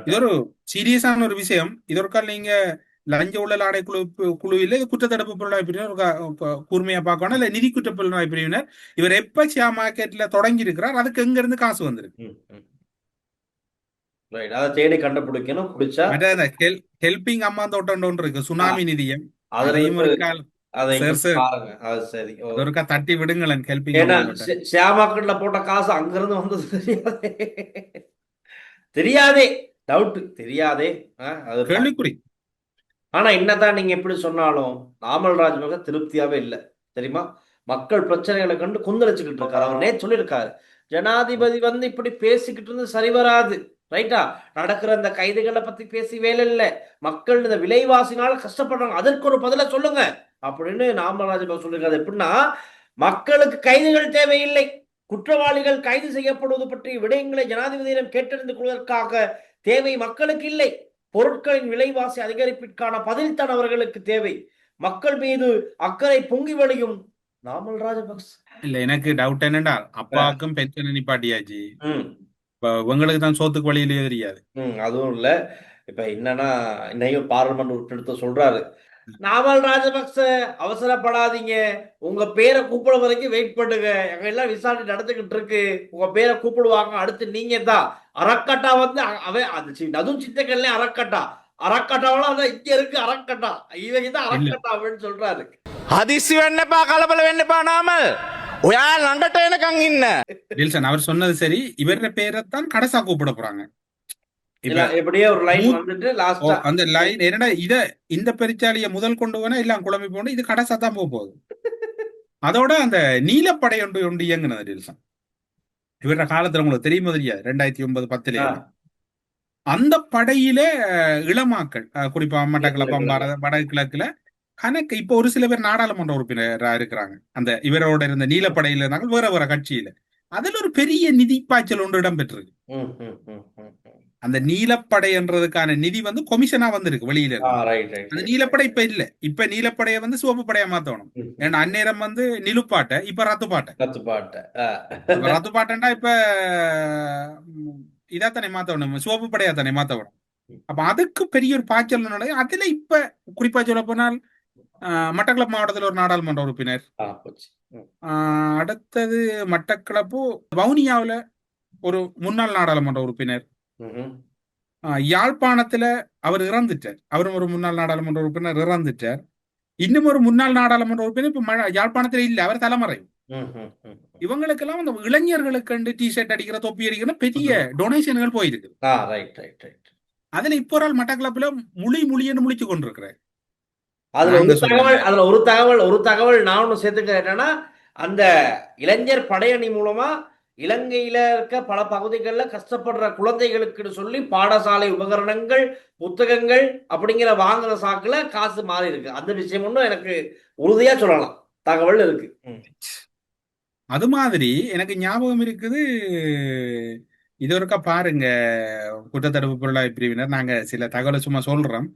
இது ஒரு சீரியஸான ஒரு விஷயம். இதற்கால் நீங்க லஞ்ச ஊழல் ஆடை குழுவில குற்றத்தடுப்பு புலனாய்வு பிரிவினர் கூர்மையா பார்க்கணும். இல்ல நிதி குற்ற புலனாய்வு பிரிவினர் இவர் எப்ப ஷேர் மார்க்கெட்ல தொடங்கி இருக்கிறார், அதுக்கு எங்க இருந்து காசு வந்திருக்கு தேடி கண்டுபிடிக்கணும். பிடிச்சா ஹெல்பிங் அம்மா தோட்டம் இருக்கு, சுனாமி நிதியம், அதையும் தட்டி விடுங்களேன். ஹெல்பிங் ஷேர் மார்க்கெட்ல போட்ட காசு அங்கிருந்து வந்தது தெரியாதே. டவுட் தெரியாதே, அது கேள்விக்குறி. ஆனா என்னதான் நீங்க எப்படி சொன்னாலும் நாமல் ராஜபக்ச திருப்தியாவே இல்லை தெரியுமா? மக்கள் பிரச்சனைகளை கண்டு கொந்தளிச்சுக்கிட்டு இருக்காரு. அவர் நேற்று சொல்லியிருக்காரு, ஜனாதிபதி இப்படி பேசிக்கிட்டு இருந்து சரி வராது. ரைட்டா? நடக்கிற இந்த கைதுகளை பத்தி பேசி வேலை இல்லை, மக்கள் இந்த விலைவாசினால கஷ்டப்படுறாங்க, அதற்கு ஒரு பதில சொல்லுங்க அப்படின்னு நாமல் ராஜபக்ச சொல்லியிருக்காரு. எப்படின்னா, மக்களுக்கு கைதுகள் தேவையில்லை, குற்றவாளிகள் கைது செய்யப்படுவது பற்றிய விடயங்களை ஜனாதிபதியிடம் கேட்டறிந்து கொள்வதற்காக தேவை மக்களுக்கு இல்லை. பொருட்களின் விலைவாசி அதிகரிப்பிற்கான பதில்தான் அவர்களுக்கு தேவை. மக்கள் மீது அக்கறை பொங்கி வழியும் நாமல் ராஜபக்ச. இல்ல, எனக்கு டவுட் என்னடா, அப்பாவுக்கும் பென்ஷன் நிப்பாட்டியாச்சு, உங்களுக்கு தான் சோத்துக்கு வழியிலேயே தெரியாது. அதுவும் இல்ல. இப்ப என்னன்னா, இன்னையும் பார்லிமெண்ட் உறுப்பினர் சொல்றாரு, நாமல் ராஜபக்ச அவசரப்படாதீங்க, உங்க பேரை கூப்பிட வரைக்கும் வெயிட் பண்ணுங்க, எங்க எல்லாம் விசாரணை நடந்துகிட்டு இருக்கு, உங்க பேரை கூப்பிடுவாங்க, அடுத்து நீங்க தான் அறக்கட்டா அதுவும் சித்தக்கல்ல அறக்கட்டாவெல்லாம் இங்க இருக்கு, அறக்கட்டா இவங்க தான் அறக்கட்டா அப்படின்னு சொல்றாரு. அதிர்ச்சி வெண்ணப்பா, கலபல வெண்ணப்பா நாமல் ඔයා ළඟට එනකන් ඉන්න. டில்சன் அவர் சொன்னது சரி. இவர பேரைத்தான் கடைசா கூப்பிட போறாங்க. இப்ப இல்ல, எப்படியே ஒரு லைன் மூ- வந்துட்டு ஓ, லாஸ்டா அந்த லைன் என்னடா இந்த பெருச்சாலிய முதல் கொண்டு போனா எல்லாம் குழம்பி போன இது கடைசா தான் போக போகுது. அதோட அந்த நீலப்படை ஒன்று இயங்குனது டில்சன். இவர காலத்துல உங்களுக்கு தெரியுமோ தெரியாது, 2009-10 அந்த படையில இளமாக்கள் குறிப்பா மட்டக்களப்பு, அம்பாறை, வடகிழக்குல கணக்கு இப்ப ஒரு சில பேர் நாடாளுமன்ற உறுப்பினரா இருக்கிறாங்க. அந்த இவரோட இருந்த நீலப்படையில இருந்தாங்க வேற வேற கட்சியில. அதுல ஒரு பெரிய நிதி பாய்ச்சல் ஒன்று இடம்பெற்றிருக்கு. அந்த நீலப்படை என்றதுக்கான நிதி வந்து கொமிஷனா வந்திருக்கு வெளியில இருந்து. ரைட் ரைட் அந்த நீலப்படை இப்ப இல்ல. இப்ப நீலப்படையை வந்து சிவப்பு படையா மாத்தணும். ஏன்னா அந்நேரம் வந்து நிலுப்பாட்டை, இப்ப ரத்துப்பாட்டை. கத்துப்பாட்ட இப்ப ரத்துப்பாட்டா இப்ப இதாத்தானே மாத்தணும், சிவப்பு படையா தானே மாத்தணும். அப்ப அதுக்கு பெரிய ஒரு பாய்ச்சல் நடக்குது. அதுல இப்ப குறிப்பா சொல்ல போனால் மட்டக்களப்பு மாவட்டத்தில் ஒரு நாடாளுமன்ற உறுப்பினர், போச்சு. அடுத்தது மட்டக்களப்பு வவுனியாவுல ஒரு முன்னாள் நாடாளுமன்ற உறுப்பினர், யாழ்ப்பாணத்துல அவர் இறந்துட்டார். அவரும் ஒரு முன்னாள் நாடாளுமன்ற உறுப்பினர் இறந்துட்டார். இன்னும் ஒரு முன்னாள் நாடாளுமன்ற உறுப்பினர் இப்ப யாழ்ப்பாணத்துல இல்ல, அவர் தலைமறை. இவங்களுக்கெல்லாம் அந்த இளைஞர்களுக்கு டிஷர்ட் அடிக்கிற, தொப்பி அடிக்கிற பெரிய டொனேஷன்கள் போயிருக்கு. அதுல இப்போ ஒரு ஆள் மட்டக்களப்புல முழின்னு முழிச்சு கொண்டிருக்கிறார். அதுல ஒரு தகவல் நான் ஒண்ணு சேர்த்துக்கிறேன். என்னன்னா, அந்த இளைஞர் படையணி மூலமா இலங்கையில இருக்க பல பகுதிகளில் கஷ்டப்படுற குழந்தைகளுக்கு சொல்லி பாடசாலை உபகரணங்கள், புத்தகங்கள் அப்படிங்கிற வாங்குற சாக்குல காசு மாறி இருக்கு. அந்த விஷயம் ஒன்றும் எனக்கு உறுதியா சொல்லலாம், தகவல் இருக்கு. அது மாதிரி எனக்கு ஞாபகம் இருக்குது, இது ஒருக்கா பாருங்க, குற்றத்தடுப்பு புலனாய்வு பிரிவினர் நாங்க சில தகவலை சும்மா சொல்றோம்.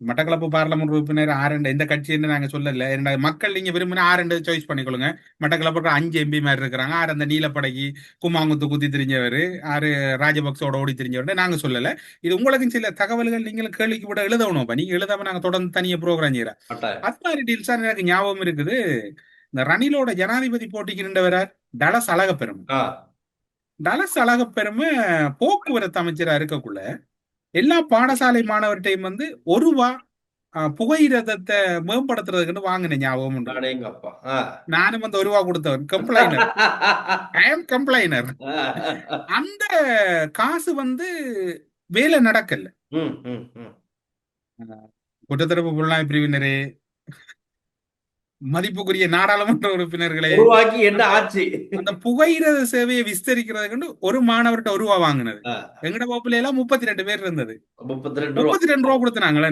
மட்டக்களப்பு பாராளுமன்ற உறுப்பினர் ஆரண்டு இந்த கட்சின்னு நாங்க சொல்லல. மக்கள் நீங்க விரும்பினா ஆரண்டு சாய்ஸ் பண்ணிக்கொள்ளுங்க. மட்டக்களப்புக்கு 5 MP மாதிரி இருக்கிறாங்க. ஆறு அந்த நீலப்படைக்கு கும்மாங்குத்து குத்தி தெரிஞ்சவர், ஆறு ராஜபக்சோட ஓடி தெரிஞ்சவர் நாங்க சொல்லல. இது உங்களுக்கு சில தகவல்கள் நீங்களும் கேள்விக்கு விட எழுதணும். நீங்க எழுதாம நாங்க தொடர்ந்து தனியா ப்ரோக்ராம் செய்யறோம். அது மாதிரி டீல்ஸா எனக்கு ஞாபகம் இருக்குது, இந்த ரணிலோட ஜனாதிபதி போட்டிக்கு நின்றவர டலஸ் அழகப்பெரும். டலஸ் அழகப்பெருமை போக்குவரத்து அமைச்சரா இருக்கக்குள்ள எல்லா பாடசாலை மாணவர்கிட்டையும் வந்து ₹1 புகையிரதத்தை மேம்படுத்துறதுக்குன்னு வாங்கின ஞாபகம் உண்டு. நானும் வந்து ₹1 கொடுத்தவன். கம்ப்ளைனர், ஐ எம் கம்ப்ளைனர். அந்த காசு வந்து வேலை நடக்கல. குற்றத்தடுப்பு புலனாய்வு பிரிவினரே, மதிப்புக்குரிய நாடாளுமன்ற உறுப்பினர்களே, உருவாக்கி என்ன ஆச்சு? அந்த புகையிரத சேவையை விஸ்தரிக்கிறதுக்கு ஒரு மாணவர்கிட்ட ₹1 வாங்கினது. எங்கட வகுப்புல எல்லாம் 32 பேர் இருந்தது. 32 ரூபா கொடுத்தாங்களே.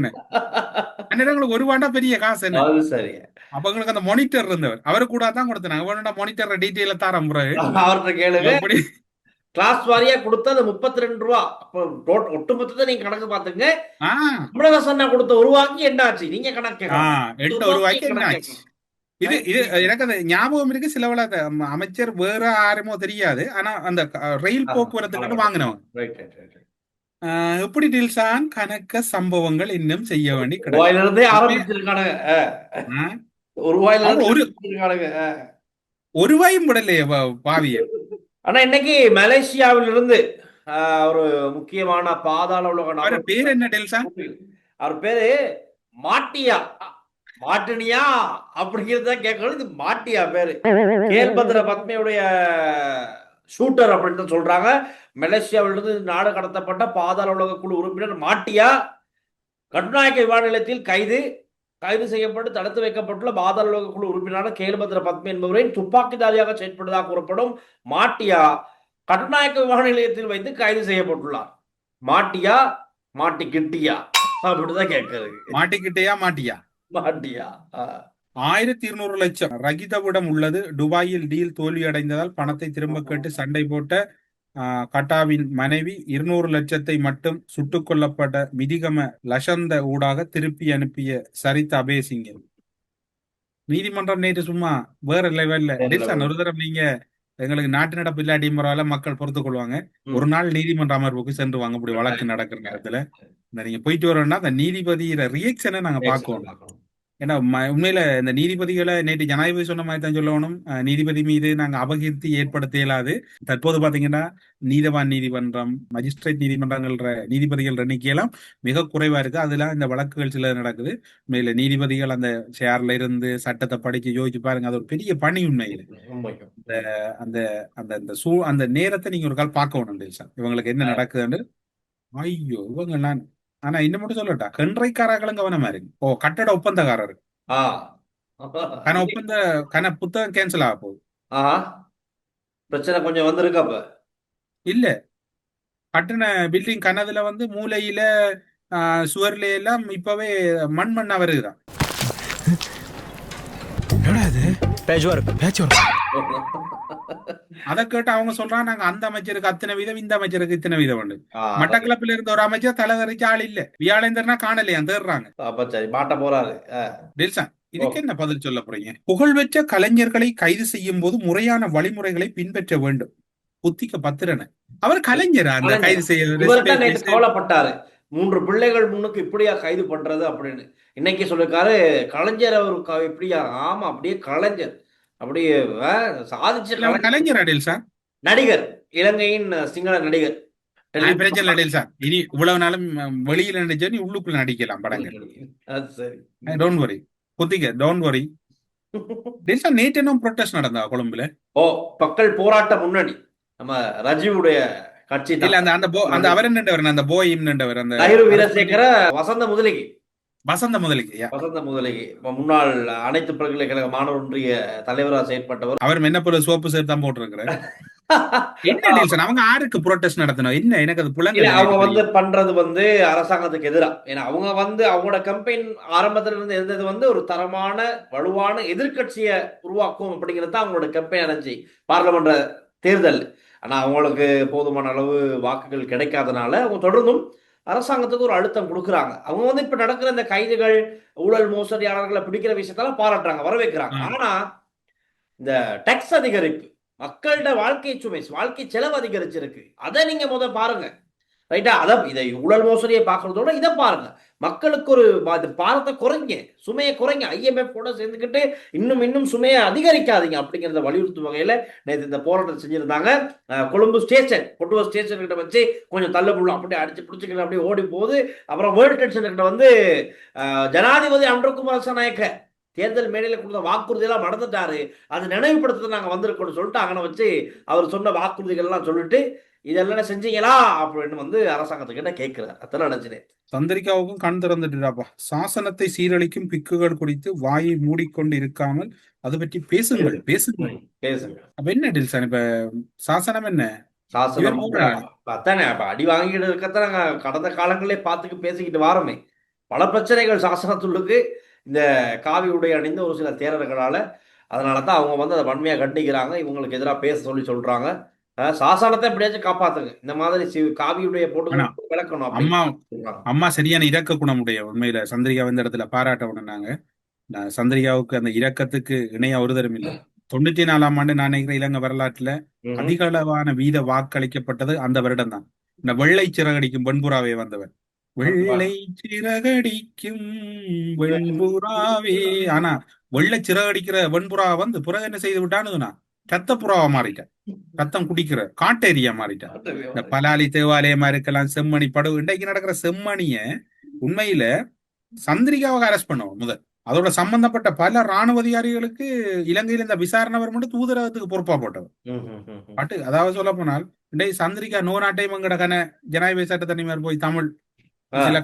அந்நேரங்களுக்கு ₹1 பெரிய காசு என்ன. அப்ப எங்களுக்கு அந்த மானிட்டர் இருந்தவர், அவரு கூட தான் கொடுத்தாங்க. மானிட்டர் டீட்டெயில தாரம் அவர்கிட்ட கேளுங்க. கிளாஸ் வாரியா கொடுத்தா அது ₹32. அப்ப ஒட்டுமொத்தத்தை நீங்க கணக்கு பாத்துங்க. தமிழகசன்னா கொடுத்த ₹1 என்ன ஆச்சு நீங்க கணக்கு? ₹8 என்ன ஆச்சு? இது எனக்கு அந்த ஞாபகம் இருக்கு. சில வேளை அமைச்சர் வேற யாருமோ தெரியாது, ஆனா அந்த ரயில் போக்குவரத்துக்கு வாங்கினவங்க. எப்படி டில்சான் கணக்க சம்பவங்கள் இன்னும் செய்ய வேண்டி ₹1 விடலையே பாவியல். ஆனா இன்னைக்கு மலேசியாவில் இருந்து ஒரு முக்கியமான பாதாள உலக பேர் என்ன டில்சான்? அவர் பேரு மாட்டியா, மாட்டினியா அப்படிங்கிறத கேட்கணும். இது மாட்டியா பேரு. கேல்பத்ர பத்மையுடைய ஷூட்டர் அப்படின்னு தான் சொல்றாங்க. மலேசியாவிலிருந்து நாடு கடத்தப்பட்ட பாதாள உலக குழு உறுப்பினர் மாட்டியா கட்டுநாயக்க விமான நிலையத்தில் கைது செய்யப்பட்டு தடுத்து வைக்கப்பட்டுள்ள பாதாள உலக குழு உறுப்பினரான கேல்பத்ர பத்மை என்பவரை துப்பாக்கிதாரியாக செயற்பட்டதாக கூறப்படும் மாட்டியா கட்டுநாயக்க விமான நிலையத்தில் வைத்து கைது செய்யப்பட்டுள்ளார். மாட்டியா மாட்டிக்கிட்டியா அப்படிதான் கேட்கறது. மாட்டிக்கிட்டியா மாட்டியா 1200 லட்சம் ரகிதவிடம் உள்ளது. துபாயில் டீல் தோல்வியடைந்ததால் பணத்தை திரும்ப கேட்டு சண்டை போட்ட கட்டாவின் மனைவி 200 லட்சத்தை மட்டும் சுட்டுக் கொல்லப்பட்ட மிதிகம லசந்த ஊடாக திருப்பி அனுப்பிய சரித்த அபேசிங்க. நீதிமன்றம் நேற்று சும்மா வேற லெவல்ல. ஒரு தரம் நீங்க எங்களுக்கு நாட்டு நடப்பு இல்லாட்டி முறையில மக்கள் பொறுத்துக் கொள்வாங்க. ஒரு நாள் நீதிமன்ற அமர்வுக்கு சென்று வாங்க. இப்படி வழக்கு நடக்கிற நேரத்துல நீங்க போயிட்டு வரோம்னா அந்த நீதிபதியோட ரியாக்ஷனை நாங்க பார்க்கணும். ஏன்னா உண்மையில இந்த நீதிபதிகளை நேற்று ஜனாதிபதி சொன்ன மாதிரி தான் சொல்லணும். நீதிபதி மீது நாங்க அபகீர்த்தி ஏற்படுத்த இயலாது. தற்போது பாத்தீங்கன்னா நீதவான் நீதிமன்றம், மஜிஸ்ட்ரேட் நீதிமன்றங்கள்ற நீதிபதிகள் எண்ணிக்கையெல்லாம் மிக குறைவா இருக்கு. அதுல இந்த வழக்குகள் சில நடக்குது. உண்மையில நீதிபதிகள் அந்த சேர்ல இருந்து சட்டத்தை படிச்சு யோசிச்சு பாருங்க, அது ஒரு பெரிய பணி உண்மையில. உண்மைக்கும். அந்த அந்த அந்த அந்த நேரத்தை நீங்க ஒரு கால் பார்க்கணும் டெல்சா. இவங்களுக்கு என்ன நடக்குதுன்னு. ஐயோ இவங்க நான் ஆனா இன்னும் மட்டும் சொல்லட்டா, கன்றைக்காரர்களும் கவனமா இருக்கு. ஓ கட்டட ஒப்பந்தக்காரர் ஆ கன ஒப்பந்த கன புத்தகம் கேன்சல் ஆக போகுது. ஆஹா, பிரச்சனை கொஞ்சம் வந்திருக்கு அப்ப. இல்ல கட்டின பில்டிங் கனதுல வந்து மூலையில சுவர்ல எல்லாம் இப்பவே மண்ணா வருதுதான். அதை கேட்டு அவங்க சொல்றாங்க, நாங்க அந்த அமைச்சருக்கு அத்தனை வீதம், இந்த அமைச்சருக்கு இத்தனை வீதம் உண்டு. மட்டக்களப்பில் இருந்த ஒரு அமைச்சர் தலைதறிச்ச ஆள் இல்ல, வியாழேந்தர்னா காணலையா தேடுறாங்க. அப்ப சரி, மாட்ட போறாரு. டெல்சா இதுக்கு என்ன பதில் சொல்ல போறீங்க? புகழ்பெற்ற கலைஞர்களை கைது செய்யும் போது முறையான வழிமுறைகளை பின்பற்ற வேண்டும். புத்திக்க பத்திரன அவர் கலைஞரா அந்த கைது இவர்தான் நேற்று செய்ய கவலைப்பட்டாரு, 3 பிள்ளைகள் முன்னுக்கு இப்படியா கைது பண்றது அப்படின்னு. இன்னைக்கு சொல்லிருக்காரு கலைஞர் அவருக்கு இப்படியா. ஆமா, அப்படியே கலைஞர், அப்படியே சாதிச்ச கலைஞர் டெல்சா நடிகர், இலங்கையின் சிங்கள நடிகர். பிரச்சனை டெல்சா. இனி இவ்வளவு நாளும் வெளியில நடிச்சா நீ உள்ளுக்குள்ள நடிக்கலாம் படங்கள். அது சரி, don't worry Buddhika, don't worry. டெல்சா நேற்று என்ன ப்ரொட்டஸ்ட் நடந்தா கொழும்புல? ஓ, மக்கள் போராட்ட முன்னணி, நம்ம ரஜிவுடைய கட்சி இல்ல அந்த அவர் என்னவர், அந்த போயும் நின்றவர், அந்த நஹிரு வீரசேகர வசந்த முதலிகை, வசந்த முதலிகை, வசந்த முதலிகை முன்னாள் அனைத்து பல்கலைக்கழக மாணவர் ஒன்றிய தலைவராக செயற்பட்டவர். அவர் என்ன போல சோப்பு சேர்த்து தான் போட்டிருக்கிறார். என்ன டெல்சன் அவங்க யாருக்கு ப்ரொட்டஸ்ட் நடத்தணும்? என்ன எனக்கு அது புலங்கல. அவங்க வந்து பண்றது வந்து அரசாங்கத்துக்கு எதிரா. ஏன்னா அவங்க வந்து அவங்களோட கம்பெயின் ஆரம்பத்துல இருந்து இருந்தது வந்து ஒரு தரமான வலுவான எதிர்கட்சியை உருவாக்கும் அப்படிங்கிறது தான் அவங்களோட கம்பெயின் அடைஞ்சி பார்லமெண்ட் தேர்தல். ஆனா அவங்களுக்கு போதுமான அளவு வாக்குகள் கிடைக்காதனால அவங்க தொடர்ந்தும் அரசாங்கத்துக்கு ஒரு அழுத்தம் கொடுக்குறாங்க. அவங்க வந்து இப்ப நடக்கிற இந்த கைதுகள், ஊழல் மோசடியாளர்களை பிடிக்கிற விஷயத்தால பாராட்டுறாங்க, வரவேற்கிறாங்க. ஆனா இந்த டேக்ஸ் அதிகரிப்பு, மக்களோட வாழ்க்கை சுமை, வாழ்க்கை செலவு அதிகரிச்சிருக்கு, அதை நீங்க பாருங்க, ரைட்டா? இதை ஊழல் மோசடியை பார்க்கறதோட இதை பாருங்க. மக்களுக்கு ஒரு பாரத்தை குறைங்க, சுமையை குறைங்க. IMF கூட சேர்ந்துக்கிட்டு இன்னும் சுமையை அதிகரிக்காதீங்க அப்படிங்கிறத வலியுறுத்தும் வகையில நேற்று இந்த போராட்டம் செஞ்சிருந்தாங்க. கொழும்பு ஸ்டேஷன், கொட்டுவ ஸ்டேஷன் கிட்ட வச்சு கொஞ்சம் தள்ளுபுள்ள அப்படியே அடிச்சு பிடிச்சிக்கிட்டு அப்படியே ஓடி போகுது. அப்புறம் வேர்ல்டு ட்ரேட் சென்டர் கிட்ட வந்து ஜனாதிபதி அனுரகுமார திசாநாயக்க தேர்தல் மேடையில் கொடுத்த வாக்குறுதியெல்லாம் மறந்துட்டாரு, அது நினைவுபடுத்த நாங்க வந்திருக்கோம்னு சொல்லிட்டு அங்கே வச்சு அவர் சொன்ன வாக்குறுதிகள்லாம் சொல்லிட்டு இதெல்லாம் செஞ்சீங்களா அப்படின்னு வந்து அரசாங்கத்துக்கிட்ட கேட்கிறார். அத்தனை நினைச்சினேன். சந்திரிகாவுக்கும் கண் திறந்துட்டுடாப்பா. சாசனத்தை சீரழிக்கும் பிக்குகள் குறித்து வாயை மூடிக்கொண்டு இருக்காமல் அது பற்றி பேசுங்கள். அப்ப என்ன டெல்சன், இப்ப சாசனம் என்ன? சாசனம் அத்தானே அடி வாங்கிட்டு இருக்கத்தான் நாங்க கடந்த காலங்களே பார்த்துக்கு பேசிக்கிட்டு வாரமே. பல பிரச்சனைகள் சாசனத்துள்ளுக்கு இந்த காவி உடை அணிந்த ஒரு சில தேரர்களால. அதனாலதான் அவங்க வந்து அதை வன்மையா கண்டிக்கிறாங்க, இவங்களுக்கு எதிராக பேச சொல்றாங்க. சாசனத்தை எப்படியாச்சும் காப்பாத்துங்க, இந்த மாதிரி காவியுடைய போட்டு விளக்கணும். அம்மா சரியான இரக்க குணமுடைய. உண்மையில சந்திரிகா இந்த இடத்துல பாராட்ட உடனாங்க. சந்திரிகாவுக்கு அந்த இரக்கத்துக்கு இணையா ஒரு தரம் இல்லை. 94ஆம் ஆண்டு நான் நினைக்கிறேன் இலங்கை வரலாற்றுல அதிக அளவான வீத வாக்களிக்கப்பட்டது அந்த வருடம் தான். இந்த வெள்ளை சிறகடிக்கும் வெண்புறாவே வந்தவர், வெள்ளை சிறகடிக்கும் வெண்புறாவே. ஆனா வெள்ளை சிறகடிக்கிற வெண்புறா வந்து பிறகு என்ன செய்து விட்டானுன்னா ரத்த புறாவா மாறிட்டான், ரத்தம் குடிக்கிற காட்டேரியா மாறிட்டான். இந்த பலாலி தேவாலயமா இருக்கலாம், செம்மணி படகு, இன்றைக்கு நடக்கிற செம்மணிய உண்மையில சந்திரிகாவை அரெஸ்ட் பண்ணுவோம் முதல். அதோட சம்பந்தப்பட்ட பல ராணுவ அதிகாரிகளுக்கு இலங்கையில் இந்த விசாரணை மட்டும் தூதரகத்துக்கு பொறுப்பா போட்டவர் பாட்டு. அதாவது சொல்ல போனால் இன்றைக்கு சந்திரிகா நோநாட்டையும் எங்கடக்கான ஜனாதிபதி சட்ட தனிமார் போய் தமிழ் சில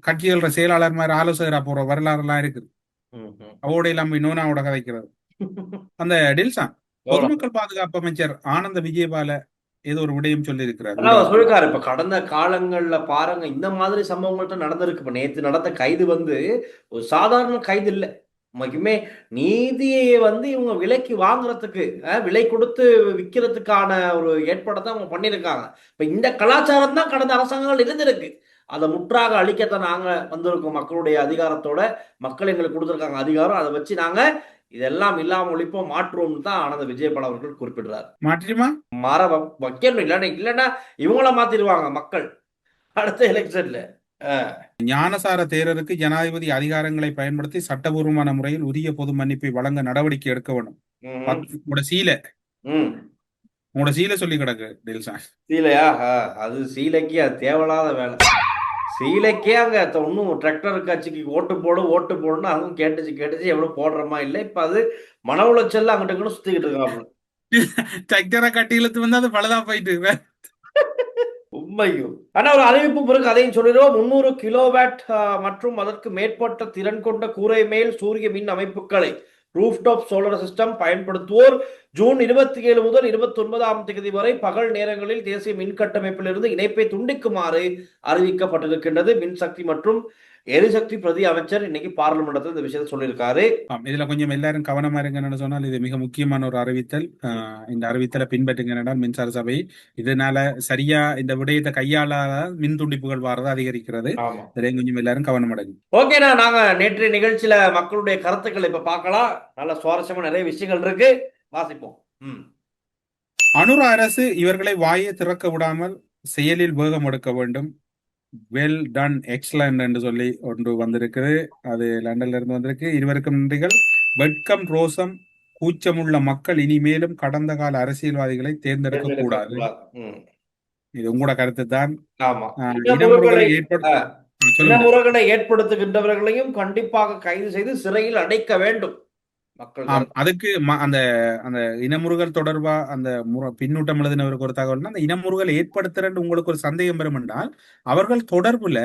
கட்சிகளோட செயலாளர் மாதிரி ஆலோசகரா போற வரலாறு எல்லாம் இருக்குது. அவோட இல்லாம நோனாவோட கதைக்கிறது. அந்த டெல்சா பொதுமக்கள் பாதுகாப்பு அமைச்சர் ஆனந்த விஜயபால ஏதோ ஒரு விடயம் சொல்லி இருக்கிறார். இப்ப கடந்த காலங்கள்ல பாருங்க இந்த மாதிரி சம்பவங்கள்ட்ட நடந்திருக்கு. இப்ப நேற்று நடந்த கைது வந்து ஒரு சாதாரண கைது இல்லை. உண்மைக்குமே நீதியை வந்து இவங்க விலைக்கு வாங்குறதுக்கு, விலை கொடுத்து விற்கிறதுக்கான ஒரு ஏற்பாடை அவங்க பண்ணியிருக்காங்க. இப்ப இந்த கலாச்சாரம் தான் கடந்த அரசாங்கங்கள் இருந்திருக்கு. அதை முற்றாக அழிக்கத்தான் நாங்க வந்திருக்கோம். மக்களுடைய அதிகாரத்தோட மக்கள் எங்களுக்கு கொடுத்துருக்காங்க அதிகாரம், அதை வச்சு நாங்க இதெல்லாம் இல்லாம ஒழிப்போம், மாற்றுவோம் தான் ஆனந்த விஜயபால் அவர்கள் குறிப்பிடுறார். மாற்றிடுமா மாற வைக்கணும், இல்லைன்னா இவங்கள மாத்திடுவாங்க மக்கள் அடுத்த எலெக்ஷன்ல. ஞானசார தேரருக்கு ஜனாதிபதி அதிகாரங்களை பயன்படுத்தி சட்டபூர்வமான முறையில் உரிய பொது மன்னிப்பை வழங்க நடவடிக்கை எடுக்க வேண்டும். உங்களோட சீலை சொல்லி கிடக்கு தில்சான். சீலையா? அது சீலைக்கு அது தேவையில்லாத வேலை. சீலைக்கே அங்க இன்னும் டிராக்டர் கட்சிக்கு ஓட்டு போடுன்னு அதுவும் கேட்டுச்சு எவ்வளவு போடுறமா இல்லை. இப்ப அது மன உளைச்சல் அங்கிட்ட சுத்திக்கிட்டு இருக்காங்க. டிராக்டரை கட்டி இழுத்து வந்து அது பழுதா போயிட்டு உண்மையும். ஆனா ஒரு அறிவிப்பு பிறகு அதையும் சொல்லிடுவோம். 300 கிலோவாட் மற்றும் அதற்கு மேற்பட்ட திறன் கொண்ட கூரை மேல் சூரிய மின் அமைப்புகளை ரூஃப்டாப் சோலார் சிஸ்டம் பயன்படுத்துவோர் ஜூன் 27 முதல் 29ஆம் தேதி வரை பகல் நேரங்களில் தேசிய மின் கட்டமைப்பிலிருந்து இணைப்பை துண்டிக்குமாறு அறிவிக்கப்பட்டிருக்கின்றது. மின்சக்தி மற்றும் எரிசக்தி பிரதி அமைச்சர் இன்னைக்கு பார்லிமெண்டத்தில் இந்த விஷயத்தை சொல்லியிருக்காரு. இதுல கொஞ்சம் எல்லாரும் கவனமா இருங்கன்னு சொன்னால் இது மிக முக்கியமான ஒரு அறிவித்தல். இந்த அறிவித்தலை பின்பற்றுங்க. மின்சார சபை இதனால சரியா இந்த விடயத்தை கையாளாத மின் துண்டிப்புகள் வாரது அதிகரிக்கிறது. கொஞ்சம் எல்லாரும் கவனம் அடையும். ஓகேண்ணா, நாங்க நேற்றைய நிகழ்ச்சியில மக்களுடைய கருத்துக்களை இப்ப பார்க்கலாம். நல்ல சுவாரஸ்யமா நிறைய விஷயங்கள் இருக்கு, வாசிப்போம். அனுர அரசு இவர்களை வாயை திறக்க விடாமல் செயலில் வேகம் எடுக்க வேண்டும். வெல் டன், எக்ஸலண்ட் என்று சொல்லி ஒன்று வந்திருக்குது. அது லண்டன்ல இருந்து வந்திருக்கு. இருவருக்கும் நன்றிகள். வெட்கம், ரோசம், கூச்சமுள்ள மக்கள் இனிமேலும் கடந்த கால அரசியல்வாதிகளை தேர்ந்தெடுக்க கூடாது. இது உங்களோட கருத்து தான். இனமுறைகளை ஏற்படுத்துகின்றவர்களையும் கண்டிப்பாக கைது செய்து சிறையில் அடைக்க வேண்டும். அதுக்கு அந்த அந்த இனமுறுகல் தொடர்பா அந்த பின்னூட்டம் எழுதினவருக்கு ஒரு தகவல், அந்த இனமுறுகல் ஏற்படுத்துறன்னு உங்களுக்கு ஒரு சந்தேகம் பெறும் என்றால் அவர்கள் தொடர்புல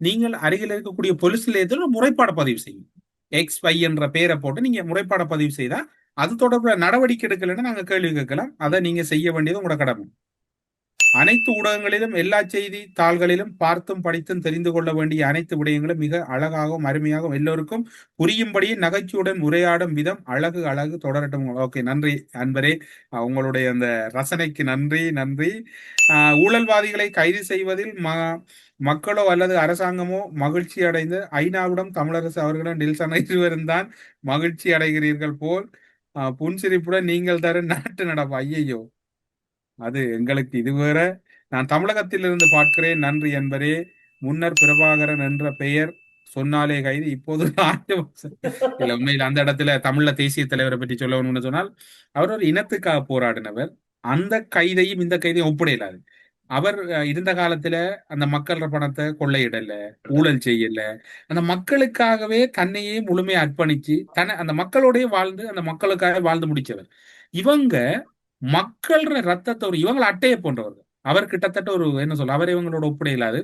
நீங்கள் அருகில் இருக்கக்கூடிய போலீஸ் நிலையத்தில் முறைப்பாடு பதிவு செய்யும். XY என்ற பெயரை போட்டு நீங்க முறைப்பாடு பதிவு செய்தா அது தொடர்புல நடவடிக்கை எடுக்கலன்னு நாங்க கேள்வி கேட்கலாம். அதை நீங்க செய்ய வேண்டியது உங்களோட கடமை. அனைத்து ஊடகங்களிலும் எல்லா செய்தி தாள்களிலும் பார்த்தும் படித்தும் தெரிந்து கொள்ள வேண்டிய அனைத்து விடயங்களும் மிக அழகாகவும் அருமையாகவும் எல்லோருக்கும் புரியும்படியே நகைச்சுவுடன் உரையாடும் விதம் அழகு தொடரட்டும். ஓகே, நன்றி அன்பரே, உங்களுடைய அந்த ரசனைக்கு நன்றி. ஊழல்வாதிகளை கைது செய்வதில் மக்களோ அல்லது அரசாங்கமோ மகிழ்ச்சி அடைந்து ஐநாவிடம் தமிழரசு அவர்களிடம் டில்சன் இருவரும் தான் மகிழ்ச்சி அடைகிறீர்கள் போல் புன்சிரிப்புடன் நீங்கள் தர நாட்டு நடப்பு. ஐயையோ, அது எங்களுக்கு இது வேற. நான் தமிழகத்திலிருந்து பார்க்கிறேன். நன்றி என்பரே. முன்னர் பிரபாகரன் என்ற பெயர் சொன்னாலே கைது, இப்போது இல்ல. உண்மையில் அந்த இடத்துல தமிழ்ல தேசிய தலைவரை பற்றி சொல்லணும்னு சொன்னால் அவர் ஒரு இனத்துக்காக போராடினவர். அந்த கைதையும் இந்த கைதையும் ஒப்படையிலாது. அவர் இருந்த காலத்துல அந்த மக்களோட பணத்தை கொள்ளையிடல, ஊழல் செய்யல. அந்த மக்களுக்காகவே தன்னையே முழுமையா அர்ப்பணிச்சு அந்த மக்களோடய வாழ்ந்து அந்த மக்களுக்காக வாழ்ந்து முடிச்சவர். இவங்க மக்கள் ரத்தத்தை இவங்களை அட்டைய போன்றவர்கள். அவர் கிட்டத்தட்ட ஒரு என்ன சொல்ல, அவர் இவங்களோட ஒப்படையிலாது.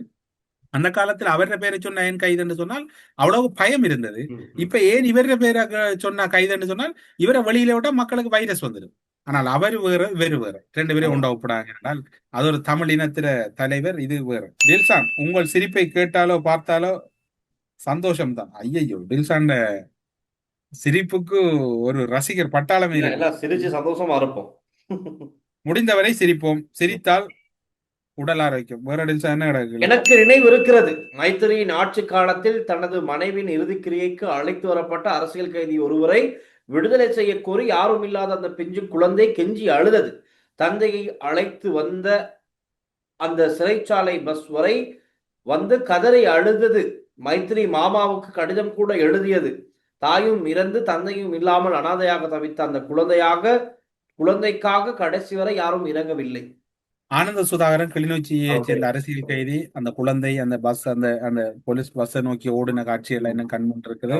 அந்த காலத்துல அவர பேரை சொன்ன ஏன் கைதுன்னு சொன்னால் அவ்வளவு பயம் இருந்தது. இப்ப ஏன் இவர பேரை சொன்னா கைதுன்னு சொன்னால் இவரை வெளியில விட்டா மக்களுக்கு வைரஸ் வந்துடும். ஆனால் அவர் வேற ரெண்டு பேரும் உண்டா ஒப்படாங்க என்றால் அது ஒரு தமிழ் இனத்தில தலைவர், இது வேற. டில்சான், உங்கள் சிரிப்பை கேட்டாலோ பார்த்தாலோ சந்தோஷம்தான். ஐயையோ, டில்சான் சிரிப்புக்கு ஒரு ரசிகர் பட்டாளமே சிரிச்சு சந்தோஷமா இருப்போம். முடிந்தவரை சிரிப்போம். சிரித்தால் உடல் ஆரோக்கியம். வேற என்ன கிடக்கு? எனக்கு நினைவு இருக்கிறது, மைத்திரியின் ஆட்சி காலத்தில் தனது மனைவியின் இறுதிக்கிரியைக்கு அழைத்து வரப்பட்ட அரசியல் கைதி ஒருவரை விடுதலை செய்ய கோரி யாரும் இல்லாத அந்த பிஞ்சு குழந்தை கெஞ்சி அழுதது. தந்தையை அழைத்து வந்த அந்த சிறைச்சாலை பஸ் வரை வந்து கதறி அழுதது. மைத்திரி மாமாவுக்கு கடிதம் கூட எழுதியது. தாயும் இறந்து தந்தையும் இல்லாமல் அனாதையாக தவித்த அந்த குழந்தைக்காக கடைசி வரை யாரும் இறங்கவில்லை. ஆனந்த சுதாகரன் கிளிநொச்சியை சேர்ந்த அரசியல் கைதி. அந்த குழந்தை அந்த பஸ் அந்த போலீஸ் பஸ்ஸை நோக்கி ஓடின காட்சியெல்லாம் இன்னும் கண்முன் இருக்குது.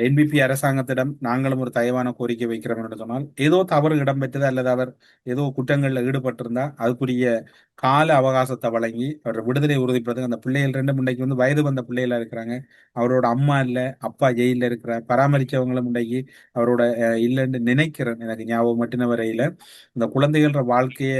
என்பிபி அரசாங்கத்திடம் நாங்களும் ஒரு தயவான கோரிக்கை வைக்கிறோம் என்று சொன்னால், ஏதோ தவறு இடம்பெற்றது அல்லது அவர் ஏதோ குற்றங்கள்ல ஈடுபட்டிருந்தா அதுக்குரிய கால அவகாசத்தை வழங்கி அவர் விடுதலை உறுதிப்படுத்த. அந்த பிள்ளைகள் ரெண்டு முண்டைக்கு வந்து வயது வந்த பிள்ளைகளா இருக்கிறாங்க. அவரோட அம்மா இல்ல, அப்பா ஜெயில இருக்கிற, பராமரிச்சவங்களும் முண்டைக்கு அவரோட இல்லைன்னு நினைக்கிறேன். எனக்கு ஞாபகம் மட்டின வரையில இந்த குழந்தைகள வாழ்க்கைய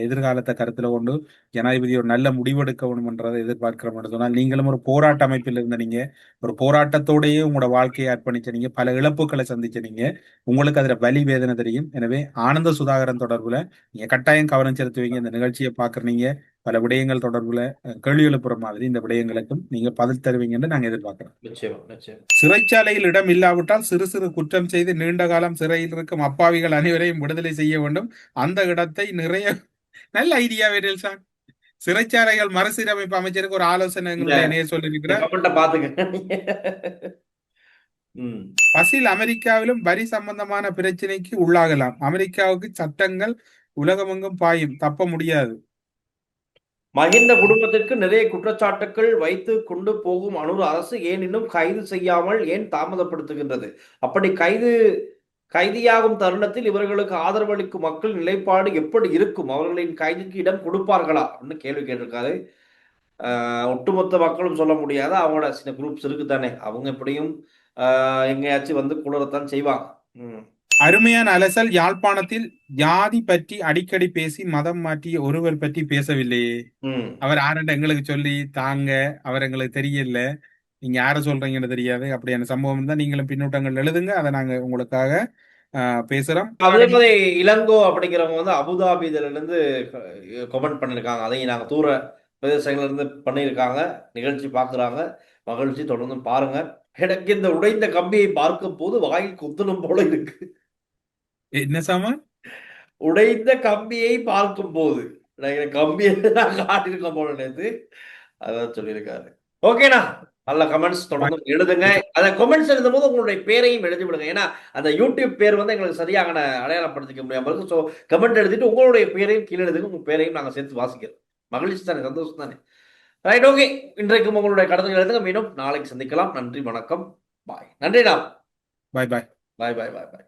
எதிர்காலத்தை கருத்துல கொண்டு ஜனாதிபதி ஒரு நல்ல முடிவெடுக்க வேண்டும்ன்றதை எதிர்பார்க்கிறோம் என்று சொன்னால், நீங்களும் ஒரு போராட்ட அமைப்பில் இருந்த நீங்க, ஒரு போராட்டத்தோடையே உங்களோட வாழ்க்கையை அர்ப்பணிச்ச நீங்க, பல இழப்புகளை சந்திச்ச நீங்க, உங்களுக்கு அதுல வலி வேதனை தெரியும். எனவே ஆனந்த சுதாகரன் தொடர்புல நீங்க கட்டாயம் கவனம் செலுத்துவீங்க. இந்த நிகழ்ச்சியை பாக்குறீங்க, பல விடயங்கள் தொடர்புல கேள்வி எழுப்புற மாதிரி இந்த விடயங்களுக்கும் நீங்க பதில் தருவீங்கன்னு நாங்க எதிர்பார்க்கிறோம். சிறைச்சாலையில் இடம் இல்லாவிட்டால் சிறு சிறு குற்றம் செய்து நீண்ட காலம் சிறையில் இருக்கும் அப்பாவிகள் அனைவரையும் விடுதலை செய்ய வேண்டும். அந்த இடத்தை நிறைய நல்ல ஐடியா வேடில்சான். சிறைச்சாலைகள் மறுசீரமைப்பு அமைச்சருக்கு ஒரு ஆலோசனை எங்களுடைய சொல்லியிருக்கிறார். கமெண்ட்டை பாத்துக்க. பசில் அமெரிக்காவிலும் வரி சம்பந்தமான பிரச்சனைக்கு உள்ளாகலாம். அமெரிக்காவுக்கு சட்டங்கள் உலகமெங்கும் பாயும், தப்ப முடியாது. மஹிந்த குடும்பத்திற்கு நிறைய குற்றச்சாட்டுகள் வைத்து கொண்டு போகும் அனுர அரசு ஏன் இன்னும் கைது செய்யாமல் ஏன் தாமதப்படுத்துகின்றது? அப்படி கைதியாகும் தருணத்தில் இவர்களுக்கு ஆதரவளிக்கும் மக்கள் நிலைப்பாடு எப்படி இருக்கும்? அவர்களின் கைதுக்கு இடம் கொடுப்பார்களா அப்படின்னு கேள்வி கேட்டிருக்காரு. ஒட்டுமொத்த மக்களும் சொல்ல முடியாத அவங்களோட சில குரூப்ஸ் இருக்கு தானே, அவங்க எப்படியும் எங்கேயாச்சும் வந்து குளரத்தான் செய்வாங்க. அருமையான அலசல். யாழ்ப்பாணத்தில் ஜாதி பற்றி அடிக்கடி பேசி மதம் மாற்றிய ஒருவர் பற்றி பேசவில்லையே. அவர் ஆரண்ட எங்களுக்கு சொல்லி தாங்க, அவர் எங்களுக்கு தெரியல, நீங்க யார சொல்றீங்கன்னு தெரியாது. அப்படியான சம்பவம் தான். நீங்களும் பின்னூட்டங்கள் எழுதுங்க, அதை நாங்க உங்களுக்காக பேசுறோம். அதே மாதிரி இளங்கோ அப்படிங்கிறவங்க வந்து அபுதாபில இருந்து கமெண்ட் பண்ணிருக்காங்க. அதையும் நாங்க தூர பிரதேசங்கள்ல இருந்து பண்ணியிருக்காங்க. நிகழ்ச்சி பாக்குறாங்க, மகிழ்ச்சி. தொடர்ந்து பாருங்க. எனக்கு இந்த உடைந்த கம்பியை பார்க்கும் போது வாயில் குத்தணும் போல இருக்கு. என்ன சாமா? உடைந்த கம்பியை பார்க்கும் போது கம்பியை நான் காட்டியிருக்க போல நேற்று, அதான் சொல்லியிருக்காரு. ஓகேண்ணா, நல்ல கமெண்ட்ஸ் தொடர்ந்து எழுதுங்க. அந்த கமெண்ட்ஸ் எழுதும் போது உங்களுடைய பேரையும் எழுதி விடுங்க. ஏன்னா அந்த யூடியூப் பேர் வந்து எங்களுக்கு சரியாக அடையாளப்படுத்திக்க முடியாம இருக்கு. ஸோ கமெண்ட் எழுதிட்டு உங்களுடைய பேரையும் கீழே எழுதுங்க. உங்க பேரையும் நாங்கள் சேர்த்து வாசிக்கிறோம். மகிழ்ச்சி தானே, சந்தோஷம் தானே. Right, okay. இன்றைக்கும் உங்களுடைய கடமைகள் எழுதுங்க. மீண்டும் நாளைக்கு சந்திக்கலாம். நன்றி, வணக்கம், பாய். நன்றிண்ணா. பாய் பாய் பாய் பாய் பாய் பாய்.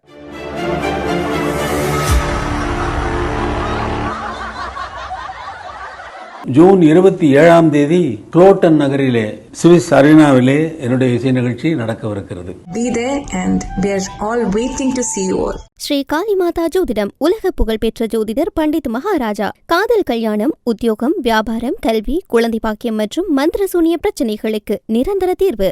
ஜூன் 27ஆம் தேதி குளோட்டன் நகரிலே சுவிஸ் அரீனாவிலே என்னுடைய இசை நிகழ்ச்சி நடக்கவிருக்கிறது. Be there and we are all waiting to see you all. Sri Kalimata ஜோதிடம் உலக புகழ்பெற்ற ஜோதிடர் பண்டித் மகாராஜா. காதல், கல்யாணம், உத்தியோகம், வியாபாரம், கல்வி, குழந்தை பாக்கியம் மற்றும் மந்திர சூனிய பிரச்சனைகளுக்கு நிரந்தர தீர்வு.